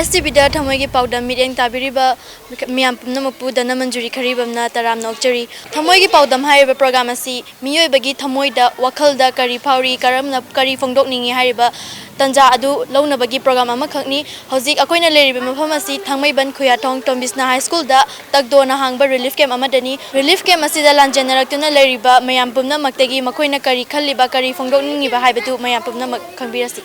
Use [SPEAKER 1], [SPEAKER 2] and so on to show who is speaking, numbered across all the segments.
[SPEAKER 1] ISTBda thamoigi paudam mireng tabiriba miyam pumnamukpu dana manjuri kharibamna taramna okchari thamoigi paudam haiba program asi miyoibagi thamoida wakhalda kari phauri karamna kari phongdokningi haiba tanja adu launabagi program ama khakni hojik akoina leriba mafam asi thangmaiban khuyathong tombisna high school da takdona hangba relief camp amadani relief camp asida lanjenaraktuna leriba mayam pumnamaktagi makoina kari khalliba kari phongdokningi ba haibatu mayam pumnamak khangbirasi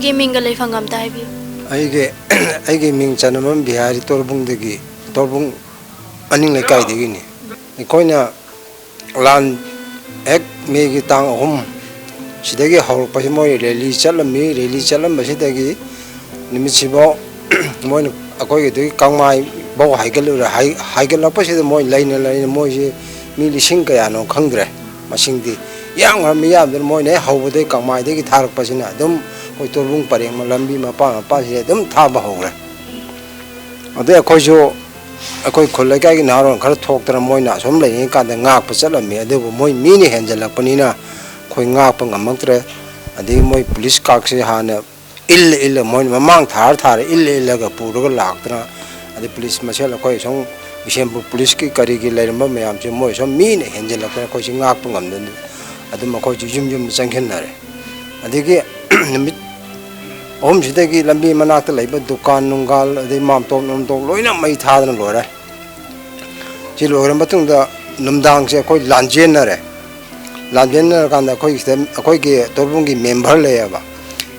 [SPEAKER 1] Gaming galay fangam tayo bi.
[SPEAKER 2] Ay ming chanaman bihari torbung degi torbung aning lekay degi ni. Ikoy na lan ek megi tang sidagi haul pasi mo rally chalam basi degi nimisibo mo akoy degi kangmai bawa haigal apa sih mo lain mo sih mili sing kaya no kangre masing di yang miyam dan mo ne haul degi kangmai degi tharak pasi na dum koi torbung pareng malambi mapa sih dum thaba hogre ade akoi khollai kai gi naron khar thok tara moina som lai ka da ngak pa chalami ade bo moi mini henjalak panina khoi ngak pa ngamaktre ade moi police kak se hana il moi mamang thar il ga pura ga laktra ade police masela koi song Bisempur police ki kari gi lairamba mayam che moi som mini henjalak khoi si ngak pa ngamden ade ma khoi jum changkhen nare ade gi nimit sidagi lambi manakta laiba dukan nunggal ade mam tom loina mai thadana lora ji lora matung da numdang se koi lanjen kanda koi ge torbung gi member le ba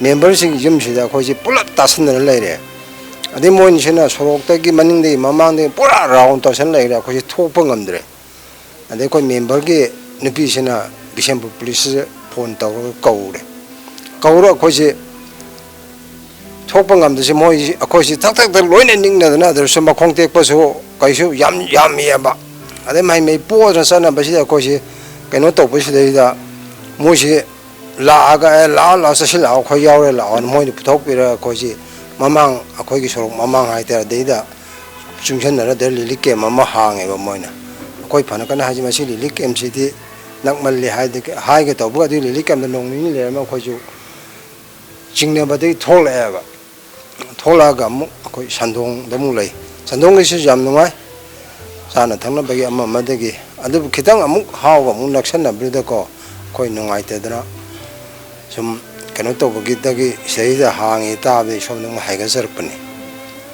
[SPEAKER 2] member sing jum sida koi ji pulap tasan le re ade moin sena sorok ta gi maning de mamang de pura round tasan le re koi thok pa ngamdre ade koi member ge nupi sena Bisempur police phone taw kaure koi ji thokpangam desi moi akoisi thak loina ningna dana der suma khongtek pasu kaisu yam yaba ade mai po ra sana basi akoisi kaino to basi da moisi la sa la khoi yaure la on moi puthok pira akoisi mamang akoi gi sorok mamang hai ter deida chungchen na der lilike mama hange ba moina akoi phana kana haji masi lilike mcd nakmal li hai ge to bu adu lilike am nong ni le ma khoi ju chingna ba de thol ba thola mu akoi sandong damu lai sandong gi jam nungai sana thangna bagi amma madagi adu khitang amuk hawa mu naksan na brida ko koi nungai te dana sum kano to bagi dagi seida hangi ta be som nung haiga sarpani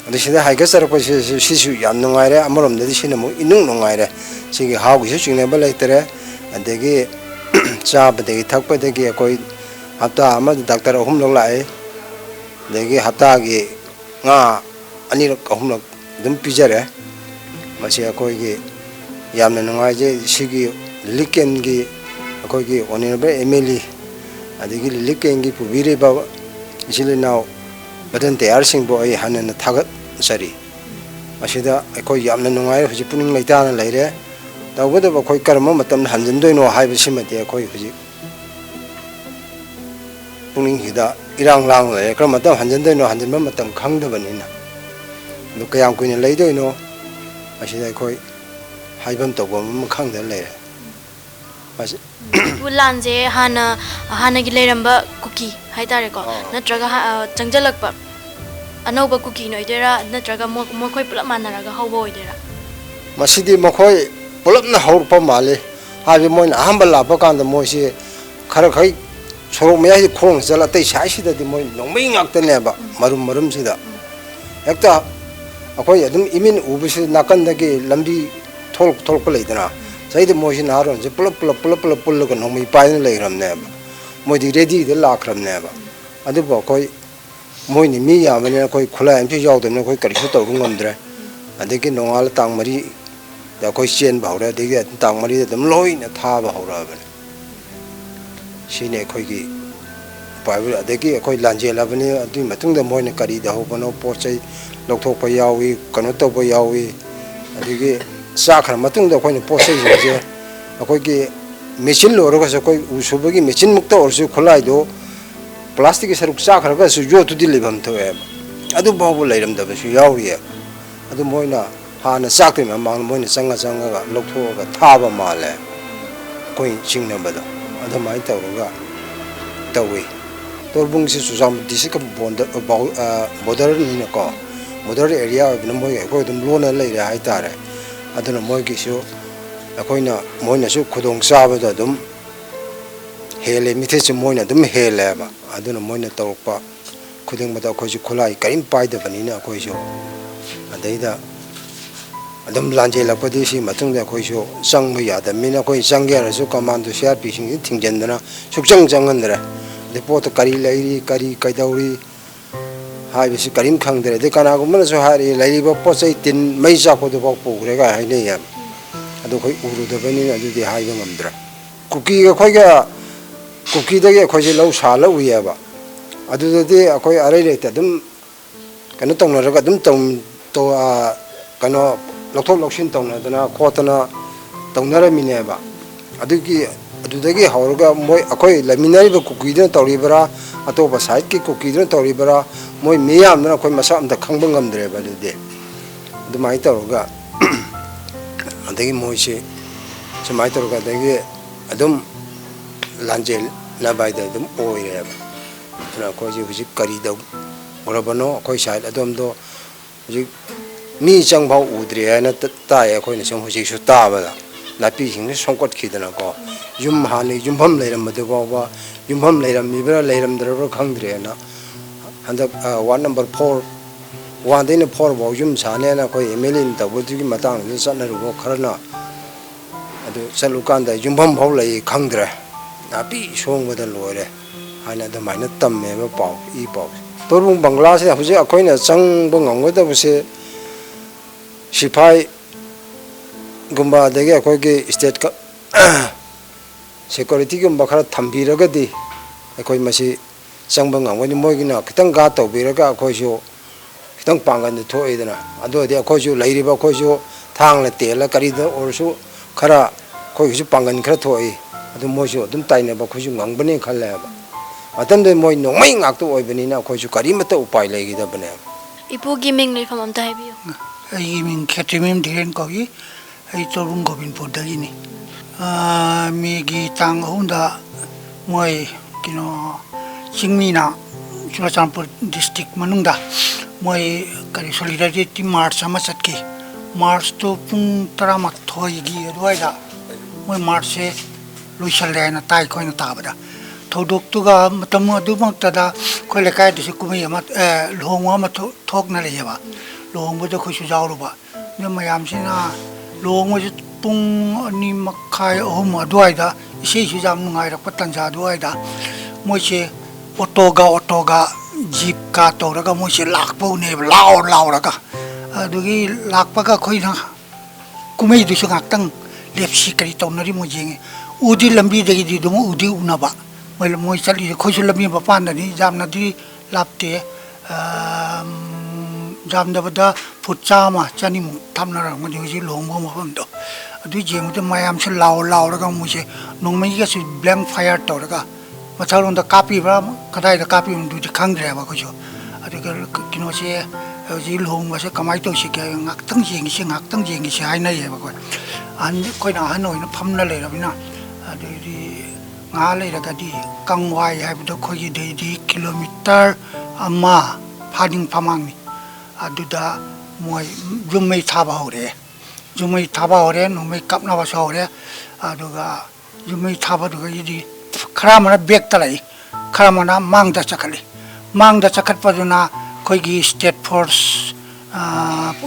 [SPEAKER 2] adu sida haiga sarpa si yam nungai re amarom dadi sina mu inung nungai re sigi haw gi chingna ba lai tere adagi cha ba dagi thak pa dagi koi hapta ama doctor ahum lok lai dagi hapta gi nga ani ahum lok dum pijare masi akoi gi yamna nungai je sigi liken gi akoi gi honorable emily adigi liken gi pubire ba isile now badan tayar sing bo ai hanan thagat sari masida akoi yamna nungai hoji puning laitana laire tawbada ba koi karma matam hanjin doino haiba simati akoi hoji puning hida irang lang le kar matam hanjin doino hanjin ba matam khangda banina lu kayam kuina leidoino masida akoi haibam tawba ma khangda le mas
[SPEAKER 1] bulan je hana gi leiramba cookie haitare ko natraga changjalakpa anoba cookie noidera natraga mokoi pulap manaraga hauba oidera
[SPEAKER 2] masidi mokoi pulap na haur pa male habi moin ahamba la pa kanda moisi khara khai sorok maya khong jala tai sai sida di moi nongmei ngakta neba marum sida ekta akoi adum imin ubisi nakan dagi lamdi tholp leidana saidi moi sin haron je pulap ga nongmei pain leiram neba moi di ready de lakram neba adu ba koi moi ni mi ya mane koi khula am chi yaw de ne koi kari su taw ngam dre adegi nongal tang mari da koi chen baura de tang mari dum loi na tha ba hora ba sine koi gi pai adegi koi lanje la bani adu matung da moi ne kari da ho bano por chai lok thok pa yawi kano taw pa yawi adegi sa khar matung da koi ne por chai je koi gi machine lo ro ga koi usuba gi machine mukta or su khulai do plastic saruk sa khar ga su jo tu dil lebam to e adu ba bu leiram da ba su yawi adu moi na ha na sak te ma mang moi ne sanga ga lok thok ga tha ba ma le koi ching na ba do adu mai taw ga tawi torbung si susam disik border ni na ko border area of moi ko dum lo na lei ra hai ta re adu na moi ki su akoi na moi na su khudong sa ba da dum hele mi the moi na dum hele ba adu na moi na taw pa khuding ba da ko su khulai karim pai da bani na ko su adai da adum lanje la pa di si matung da ko su sang ma ya da mi na ko sang ya ra su command to share pi sing thing jen da na suk jang an da de pot kari lai kari kai dauri hai bisi karim khang de de kana ko man so hari lai ba po sai tin mai sa ko do po re ga hai ne ya adu khoi uru da bani na du de hai ba ngam dra kuki ga khoi ga kuki da ge khoi je lau sa lau ya ba adu de khoi arai le ta dum kana tong na ga dum tong to kana lokthok lokshin tong na dana khotana tong na ra mi ne ba adu ki adudagi haurga moi akoi laminari ba kuki de tori bara ato ba side ki kuki de tori bara moi miyam na koi masa amda khang bangam dre ba de dumai tawga adagi moi se samai tawga dagi adum lanjel na bai da dum oi re ba na ko ji buji kari da ora bano koi side adum do ji mi chang bau udre na ta ya koi na song huji su ta ba la pi hing songkot khidana ko yum hani yum bam leiram madu ba yum bam leiram mi bra leiram dra khangdre na handa 1 number 4 1 de 4 bo yum sane na ko emelin ta bu gi matang ni san na ro kharna adu salukan da yum bam bau lei khangdre na pi song ba da lore hana da mai na tam me ba pau I pau torbung bangla se hu je akoi na chang bang ngong da bu se sipai gumba dege koi ke state ka security gumba khara thambira ga di koi masi changbang ngani moi gina kitang ga to bira ga koi jo kitang pangan de thoi dana ado de koi jo lairi ba koi jo thang la te la kari da or su khara koi ju pangan khara thoi ado moi jo dum tai na ba koi ju ngang bane khalla ba atam de moi no mai ngak to oi bani na koi ju kari mata upai lai gi da bane
[SPEAKER 1] ipu giming le famam ta habiyo
[SPEAKER 3] ai min khetimim dhiren ko gi ai torbung gobinpur da ni mi gi tang hunda moi kino chingmina Churachandpur district manungda moi kari solidarity march ama satki march to pung taramak thoi gi adwaida moi march se loisal na tai koina tabada thodok tuga matam adu makta da khoi lekai de kumai ama lhongwa ma thok na le ba lhong bo da khoi su jaw ba ne mayam sina lhong mo pung ani makai hom adwaida ise su jam ngai rak patan ja adwaida moi se auto ga jeep ka to ra ga moi se lak po ne lao ra ga adugi lak pa ga khoi na kumai du su ngak tang lepsi kari to na ri mo jeng udi lambi de gi du udi una ba moi chali khoi su lambi ba pan da ni jam na di lapte jam da bada futsama chani mu thamna ra mo ji long bo mo pham do adu jeng de mayam se lao ra ga mo se nong mai ga su blank fire to ra ga macharon da copy ba kadai da copy du ji khang dre ba ko jo adu ga kino se ji long ba se kamai to se ke ngak tang jeng se hai na ye ba ko an koi na hanoi na pham na le ra bina adu di nga le ra ga di kangwai hai bu do khoi di kilometer ama phading phamang ni aduda moi jumai thaba hore nomai kapna ba hore aduga jumai thaba du di khara mana bek talai खरा मना मांगदा चखली मांगदा चखटपदुना खोगी state force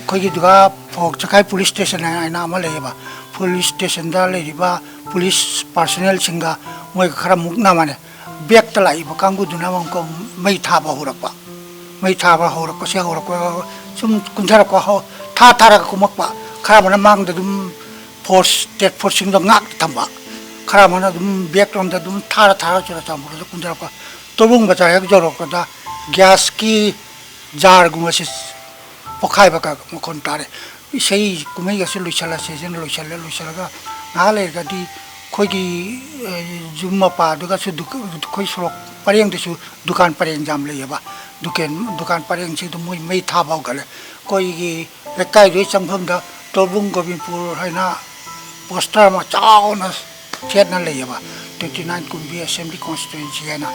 [SPEAKER 3] खोगी दुगा फोक चखाई police station आइना अमा लेबा police station दा लेरिबा police personal सिंगा मोय खरा मुकना माने बेक त लाइबा कांगु दुना मको मै थाबा होरपा मै थाबा होरको से होरको सुम कुंथरा को हो था थारा कुमकपा खरा मना मांगदा दुम फोर्स स्टेट फोर्स सिंग ngak thamba खरा मना दुम बेक रोम दा दुम थारा थारा चरा चामरो कुंथरा को तोबुंग बचा एक जोरको दा गैस की जार गुमसे पोखाई बका मखन तारे इसई कुमै गसे लुइसला सेजन लुइसला नाले गदी खोगी जुम्मा पा दुगा सु खोई सरक परेंग दसु दुकान परेंग जाम लेबा दुकान परेंग से मोय मै थाबाव गले कोई लेकाई रे चंगफम दा तोबुंग गोबिंदपुर हैना पोस्टर मा चाउना थेना लेबा 29 कुंबी असेंबली कॉन्स्टिट्यूएंसी हैना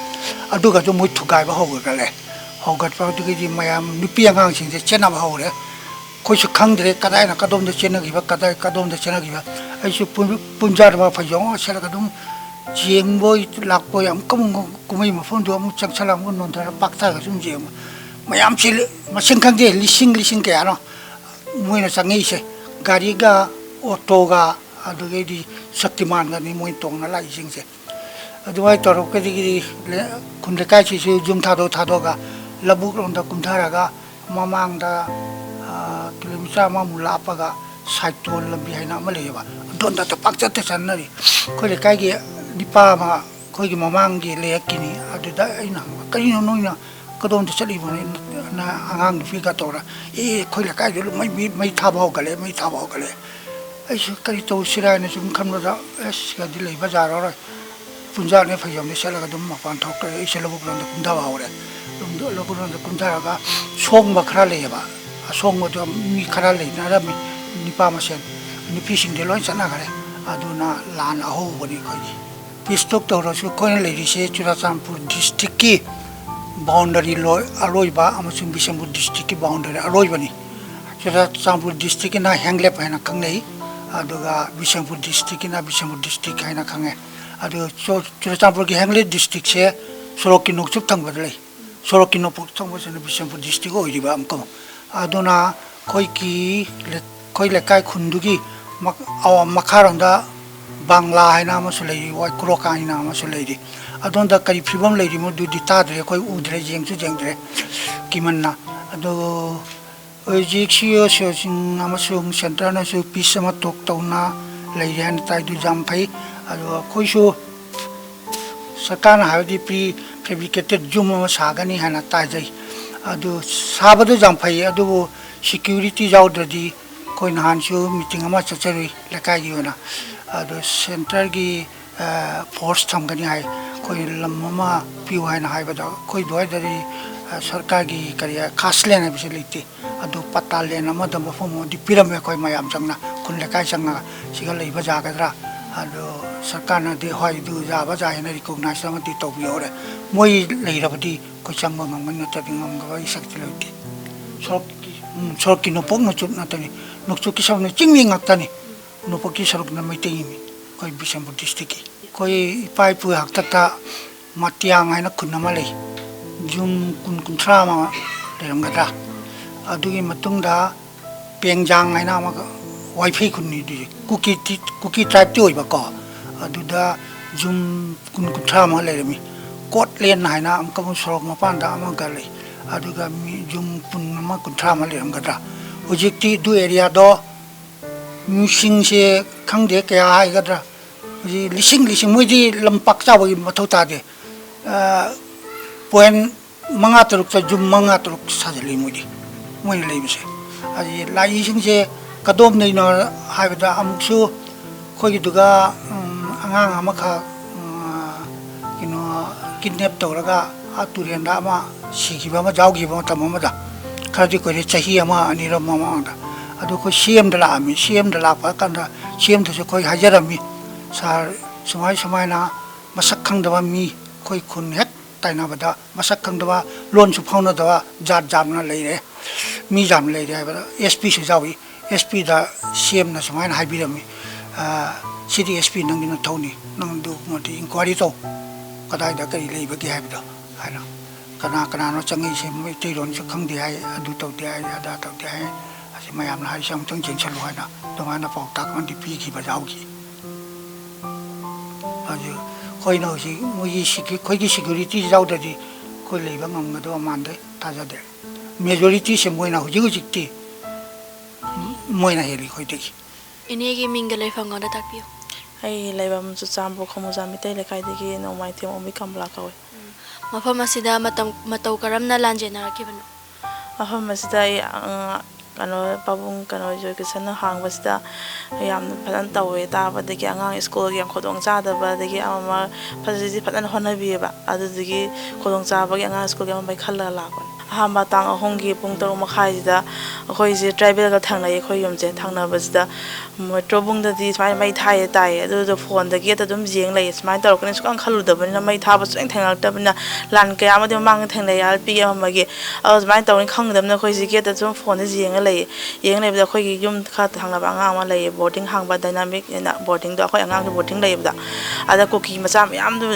[SPEAKER 3] अदुगा जो मोय थुगाइबा होगले होगटपा दुगी मयाम नुपी आंगांग सिंजे चेना होरे कोई खंगद्रे कदायना कदोम चेनगिबा कदाय कदोम चेनगिबा ऐसु पुंजारबा फजों सेलगदुम जेंबोय लाकबोय हम कुमै मफों दो अमु चंगसलाम नोंथरा पाक्ता गसुम जेम मयाम सिल मसिं खंगदे लिसिंग कयानो मोयना चंगैसे गाड़ीगा ऑटोगा अदुगेदी शक्तिमान गनी मोय तोंगना लाइसिंगसे अदुवाय तोरकदि खुंदकाय सिसु जुम थादोगा लबुक रोंदा कुंथारागा ममांगदा किलोमीटर लापगा साइटोन लंबी है लेबा दोनदा तो पाकचते सन्नरी खोले काइगे निपा मा खोगी ममांगी लेकिनी अदुदा आइना करिनो नोइना कदोम चलीबो ना आंगांग फिगा तोरा ए खोले काइगे मै थाबाव गले ऐसु करि तो सिरायने सुम खमदा एस गदि लेबा जारो पुंजाने फयमने सेलगा दुम मपान थोक ऐसे लबुक रोंदा कुंदा बावरे लबुक रोंदा कुंदागा सोंग खरा लेबा सोंग मदो मी खरा लेना रमी निपा मसेन निपिसिंग लोन चनागरे अदुना लान अहोबनी खोई पिस्टोक तौरसु कोइन लेरिसे चुराचामपुर डिस्ट्रिक्ट की बाउंड्री लो अरोइबा अमसुंग बिशमपुर डिस्ट्रिक्ट की बाउंड्री अरोइबनी चुराचामपुर डिस्ट्रिक्ट ना हेंगलेप हैना खंगnei अदुगा बिशमपुर डिस्ट्रिक्ट हैना खंगे अदु चुराचामपुर की हेंगले डिस्ट्रिक्ट से सोरोकी नोकचुप थंगबदले सोरोकी नोकचुप थंगबसने बिशमपुर डिस्ट्रिक्ट ओइरिबा अमको अदुना खोई लेकाई खुंदुगी मखारोंदा बांग्ला हैना मसु लेरि वाई क्रोका हैना मसु लेरि अदोंदा करी फिबम लेरि मो दुदि ताद्रे कोई उद्रे जेंगद्रे किमन्ना अदो ओजिक्सियो सोसिंग अमसुंग सेंटरना सु पिसमा टोक तौना लेरियान ताइदु जामफै अदो कोइसु सरकार हायदि प्री फैब्रिकेटेड जुम सागनी हैना ताजै अदो साबदु जामफै अदो सिक्योरिटी जाउद्रदि कोई नहानसु मीटिंग अमा चचरी लेकाई होना अदो सेंटर की फोर्स थमगनी है कोई लम्मा पिउ है ना है बता कोई द्वाइदरी सरकार की करिया खास लेना भी लेते अदो पता लेना मदम बफमो दि पिरम में कोई मयाम संगना कुन लेकाई संगना सिगल लेबा जागदरा अदो सरकार ना दे होय दु जाबा जायना रिकॉग्नाइज समति तोबियोरे मोय लेरबदि कोई संग मंगन नतदि ngam शक्ति लेते सड़क की नोपक नोचुक नातनी नोचुक की सब चिंगी ngakतनी नोपक की सड़क न मैतेमी कोई बिशमपुर डिस्ट्रिक्ट की कोई पाइपु हक्तता मटियांग हैना खुनमा ले जुम कुंथ्रा मा लेरंगदा अदुगी मतुंगदा पेंजांग हैना मा वाइफाई खुन्नी दि कुकी ट्राइब ति होइबा को अदुदा जुम कुंथ्रा मा लेरमी कोट लेन हैना अमकम सड़क मपानदा अमा गले अदुगा मी जुम पुनमा कुंथ्रा मा लेरंगदा हुजिकति दु एरिया दो मिसिंग से खंगदे कया हाइगद्रा जी लिसिंग मोइदि लंपाक चाबगी मथौ तादे पॉइंट मंगा तरुक जुम मंगा तरुक साजली मोइदि मोइ लेबसे अजी लाइसिंग से कदोम नैनो हाइबदा अमुकसु खोगी दुगा अंगांग अमखा किनो किडनैप तौरगा आतुरेंदा अमा सिगिबा मा जावगिबा तममदा खरदि कोइ चही अमा अनिरम ममांदा अदो को सीएम दला पा कंदा सीएम तो कोई हाजरमी सार समायना मसक खंगदबा मी कोई खुन हेक ताइनाबदा मसक खंगदबा लोन सु फाउनदबा जात जामना लेरे मी जाम लेरे हाइबा एसपी सु जावी एसपी दा सीएम ना समायना हाइबिरमी सिटी एसपी नंगिना थौनी नंदु मोति इंक्वायरी तो ꯀꯗꯥꯏꯗ ꯀꯔꯤ ꯂꯩꯕꯒꯦ ꯍꯥꯏꯕꯗꯣ ꯍꯥꯏꯅ ꯀꯅꯥꯅꯣ ꯆꯪꯉꯤꯁꯦ ꯃꯩꯇꯩꯂꯣꯟꯁꯨ ꯈꯪꯗꯦ ꯍꯥꯏ ꯑꯗꯨ ꯇꯧꯗꯦ ꯍꯥꯏ ꯑꯗꯥ ꯇꯧꯗꯦ ꯍꯥꯏ ꯑꯁꯤ ꯃꯌꯥꯝꯅ ꯍꯥꯏꯁꯦ ꯑꯃꯨꯛꯇꯪ ꯌꯦꯡꯁꯜꯂꯨ ꯍꯥꯏꯅ ꯑꯗꯨꯃꯥꯏꯅ ꯄꯥꯎꯇꯥꯛ ꯑꯃꯗꯤ ꯄꯤꯈꯤꯕ ꯌꯥꯎꯈꯤ ꯑꯗꯨ ꯑꯩꯈꯣꯏꯅ ꯍꯧꯖꯤꯛ ꯃꯣꯏꯒꯤ ꯑꯩꯈꯣꯏꯒꯤ ꯁꯦꯀ꯭ꯌꯨꯔꯤꯇꯤ ꯌꯥꯎꯗ꯭ꯔꯗꯤ ꯑꯩꯈꯣꯏ ꯂꯩꯕ ꯉꯝꯒꯗꯕ ꯃꯥꯟꯗꯦ ꯊꯥꯖꯗꯦ ꯃꯦꯖꯣꯔꯤꯇꯤꯁꯦ ꯃꯣꯏꯅ ꯍꯧꯖꯤꯛꯇꯤ ꯃꯣꯏꯅ ꯍꯦꯜꯂꯤ ꯑꯩꯈꯣꯏꯗꯒꯤ
[SPEAKER 1] ꯏꯅꯦꯒꯤ ꯃꯤꯡꯒ ꯂꯩꯐꯝꯒꯗ ꯇꯥꯛꯄꯤꯌꯨ
[SPEAKER 4] ꯑꯩ ꯂꯩꯐꯝ ꯆꯨꯔꯆꯥꯟꯄꯨꯔ ꯈꯣꯡꯃꯣꯖꯥ ꯃꯤꯇꯩ ꯂꯩꯀꯥꯏꯗꯒꯤ ꯅꯣꯡꯃꯥꯏꯊꯦꯝ ꯑꯣꯡꯕꯤ ꯀꯃꯂꯥ ꯀꯧꯏ
[SPEAKER 1] ꯃꯐꯝ ꯑꯁꯤꯗ ꯃꯇꯧ ꯀꯔꯝꯅ ꯂꯥꯟꯖꯦꯟꯅꯔꯛꯈꯤꯕꯅꯣ
[SPEAKER 4] ꯃꯐꯝ ꯑꯁꯤꯗ ꯑꯩ ꯄꯥꯕꯨꯡ ꯖꯣꯏꯀꯤꯁꯟꯅ ꯍꯥꯡꯕꯁꯤꯗ ꯌꯥꯝꯅ ꯐꯖꯅ ꯇꯧꯋꯦ ꯇꯥꯕꯗꯒꯤ ꯑꯉꯥꯡ ꯁ꯭ꯀꯨꯜꯒꯤ ꯌꯥꯝ ꯈꯨꯗꯣꯡꯆꯥꯗꯕ ꯑꯗꯒꯤ ꯑꯃ ꯐꯖꯅ ꯍꯣꯠꯅꯕꯤꯌꯦꯕ ꯑꯗꯨꯗꯒꯤ ꯈꯨꯗꯣꯡꯆꯥꯕꯒꯤ ꯑꯉꯥꯡ ꯁ꯭ꯀꯨꯜꯒꯤ ꯑꯃ ꯈꯜꯂꯒ ꯂꯥꯛꯄꯅꯤ ꯑꯍꯥꯟꯕ ꯇꯥꯡ 3ꯒꯤ ꯄꯨꯡ 6:30ꯁꯤꯗ ꯑꯩꯈꯣꯏꯁꯦ ꯇ꯭ꯔꯥꯏꯕꯦꯜꯒ ꯊꯪꯅꯩ ꯑꯩꯈꯣꯏ ꯌꯨꯝꯁꯦ ꯊꯪꯅꯕꯁꯤꯗ ꯇ꯭ꯔꯣꯕꯨꯡꯗꯗꯤ ꯁꯨꯃꯥꯏꯅ ꯃꯩ ꯊꯥꯏꯌꯦ ꯇꯥꯏꯌꯦ ꯑꯗꯨꯗ ꯐꯣꯟꯗ ꯒꯦꯠꯇ ꯑꯗꯨꯝ ꯌꯦꯡ ꯂꯩꯌꯦ ꯁꯨꯃꯥꯏꯅ ꯇꯧꯔꯛꯀꯅꯤ ꯁꯨꯛꯈꯪ ꯈꯜꯂꯨꯗꯕꯅꯤꯅ ꯃꯩ ꯊꯥꯕ ꯁꯨꯡꯊꯦꯡ ꯊꯦꯡꯅꯔꯛꯇꯕꯅꯤ나 ꯂꯥꯟ ꯀꯌꯥ ꯑꯃꯗꯤ ꯃꯃꯥꯡꯗ ꯊꯦꯡꯅꯩ ꯅꯨꯄꯤ ꯑꯃꯒꯤ ꯑꯗꯨ ꯁꯨꯃꯥꯏꯅ ꯇꯧꯅꯤ ꯈꯪꯒꯗꯕꯅꯤꯅ ꯑꯩꯈꯣꯏꯁꯦ ꯒꯦꯠꯇ ꯁꯨꯝ ꯐꯣꯟꯗ ꯌꯦꯡꯉ ꯂꯩꯕꯗ ꯑꯩꯈꯣꯏꯒꯤ ꯌꯨꯝ ꯈꯔ ꯊꯪꯅꯕ ꯑꯉꯥꯡ ꯑꯃ ꯂꯩꯌꯦ ꯕꯣꯔꯗꯤꯡ ꯍꯥꯡꯕ ꯗꯥꯏꯅꯥꯃꯤꯛ ꯑꯅ ꯕꯣꯔꯗꯤꯡꯗꯣ ꯑꯩꯈꯣꯏ ꯑꯉꯥꯡꯁꯨ ꯕꯣꯔꯗꯤꯡ ꯂꯩꯌꯦꯕꯗ ꯑꯗ ꯀꯨꯀꯤ ꯃꯆꯥ ꯃꯌꯥꯝꯗꯨ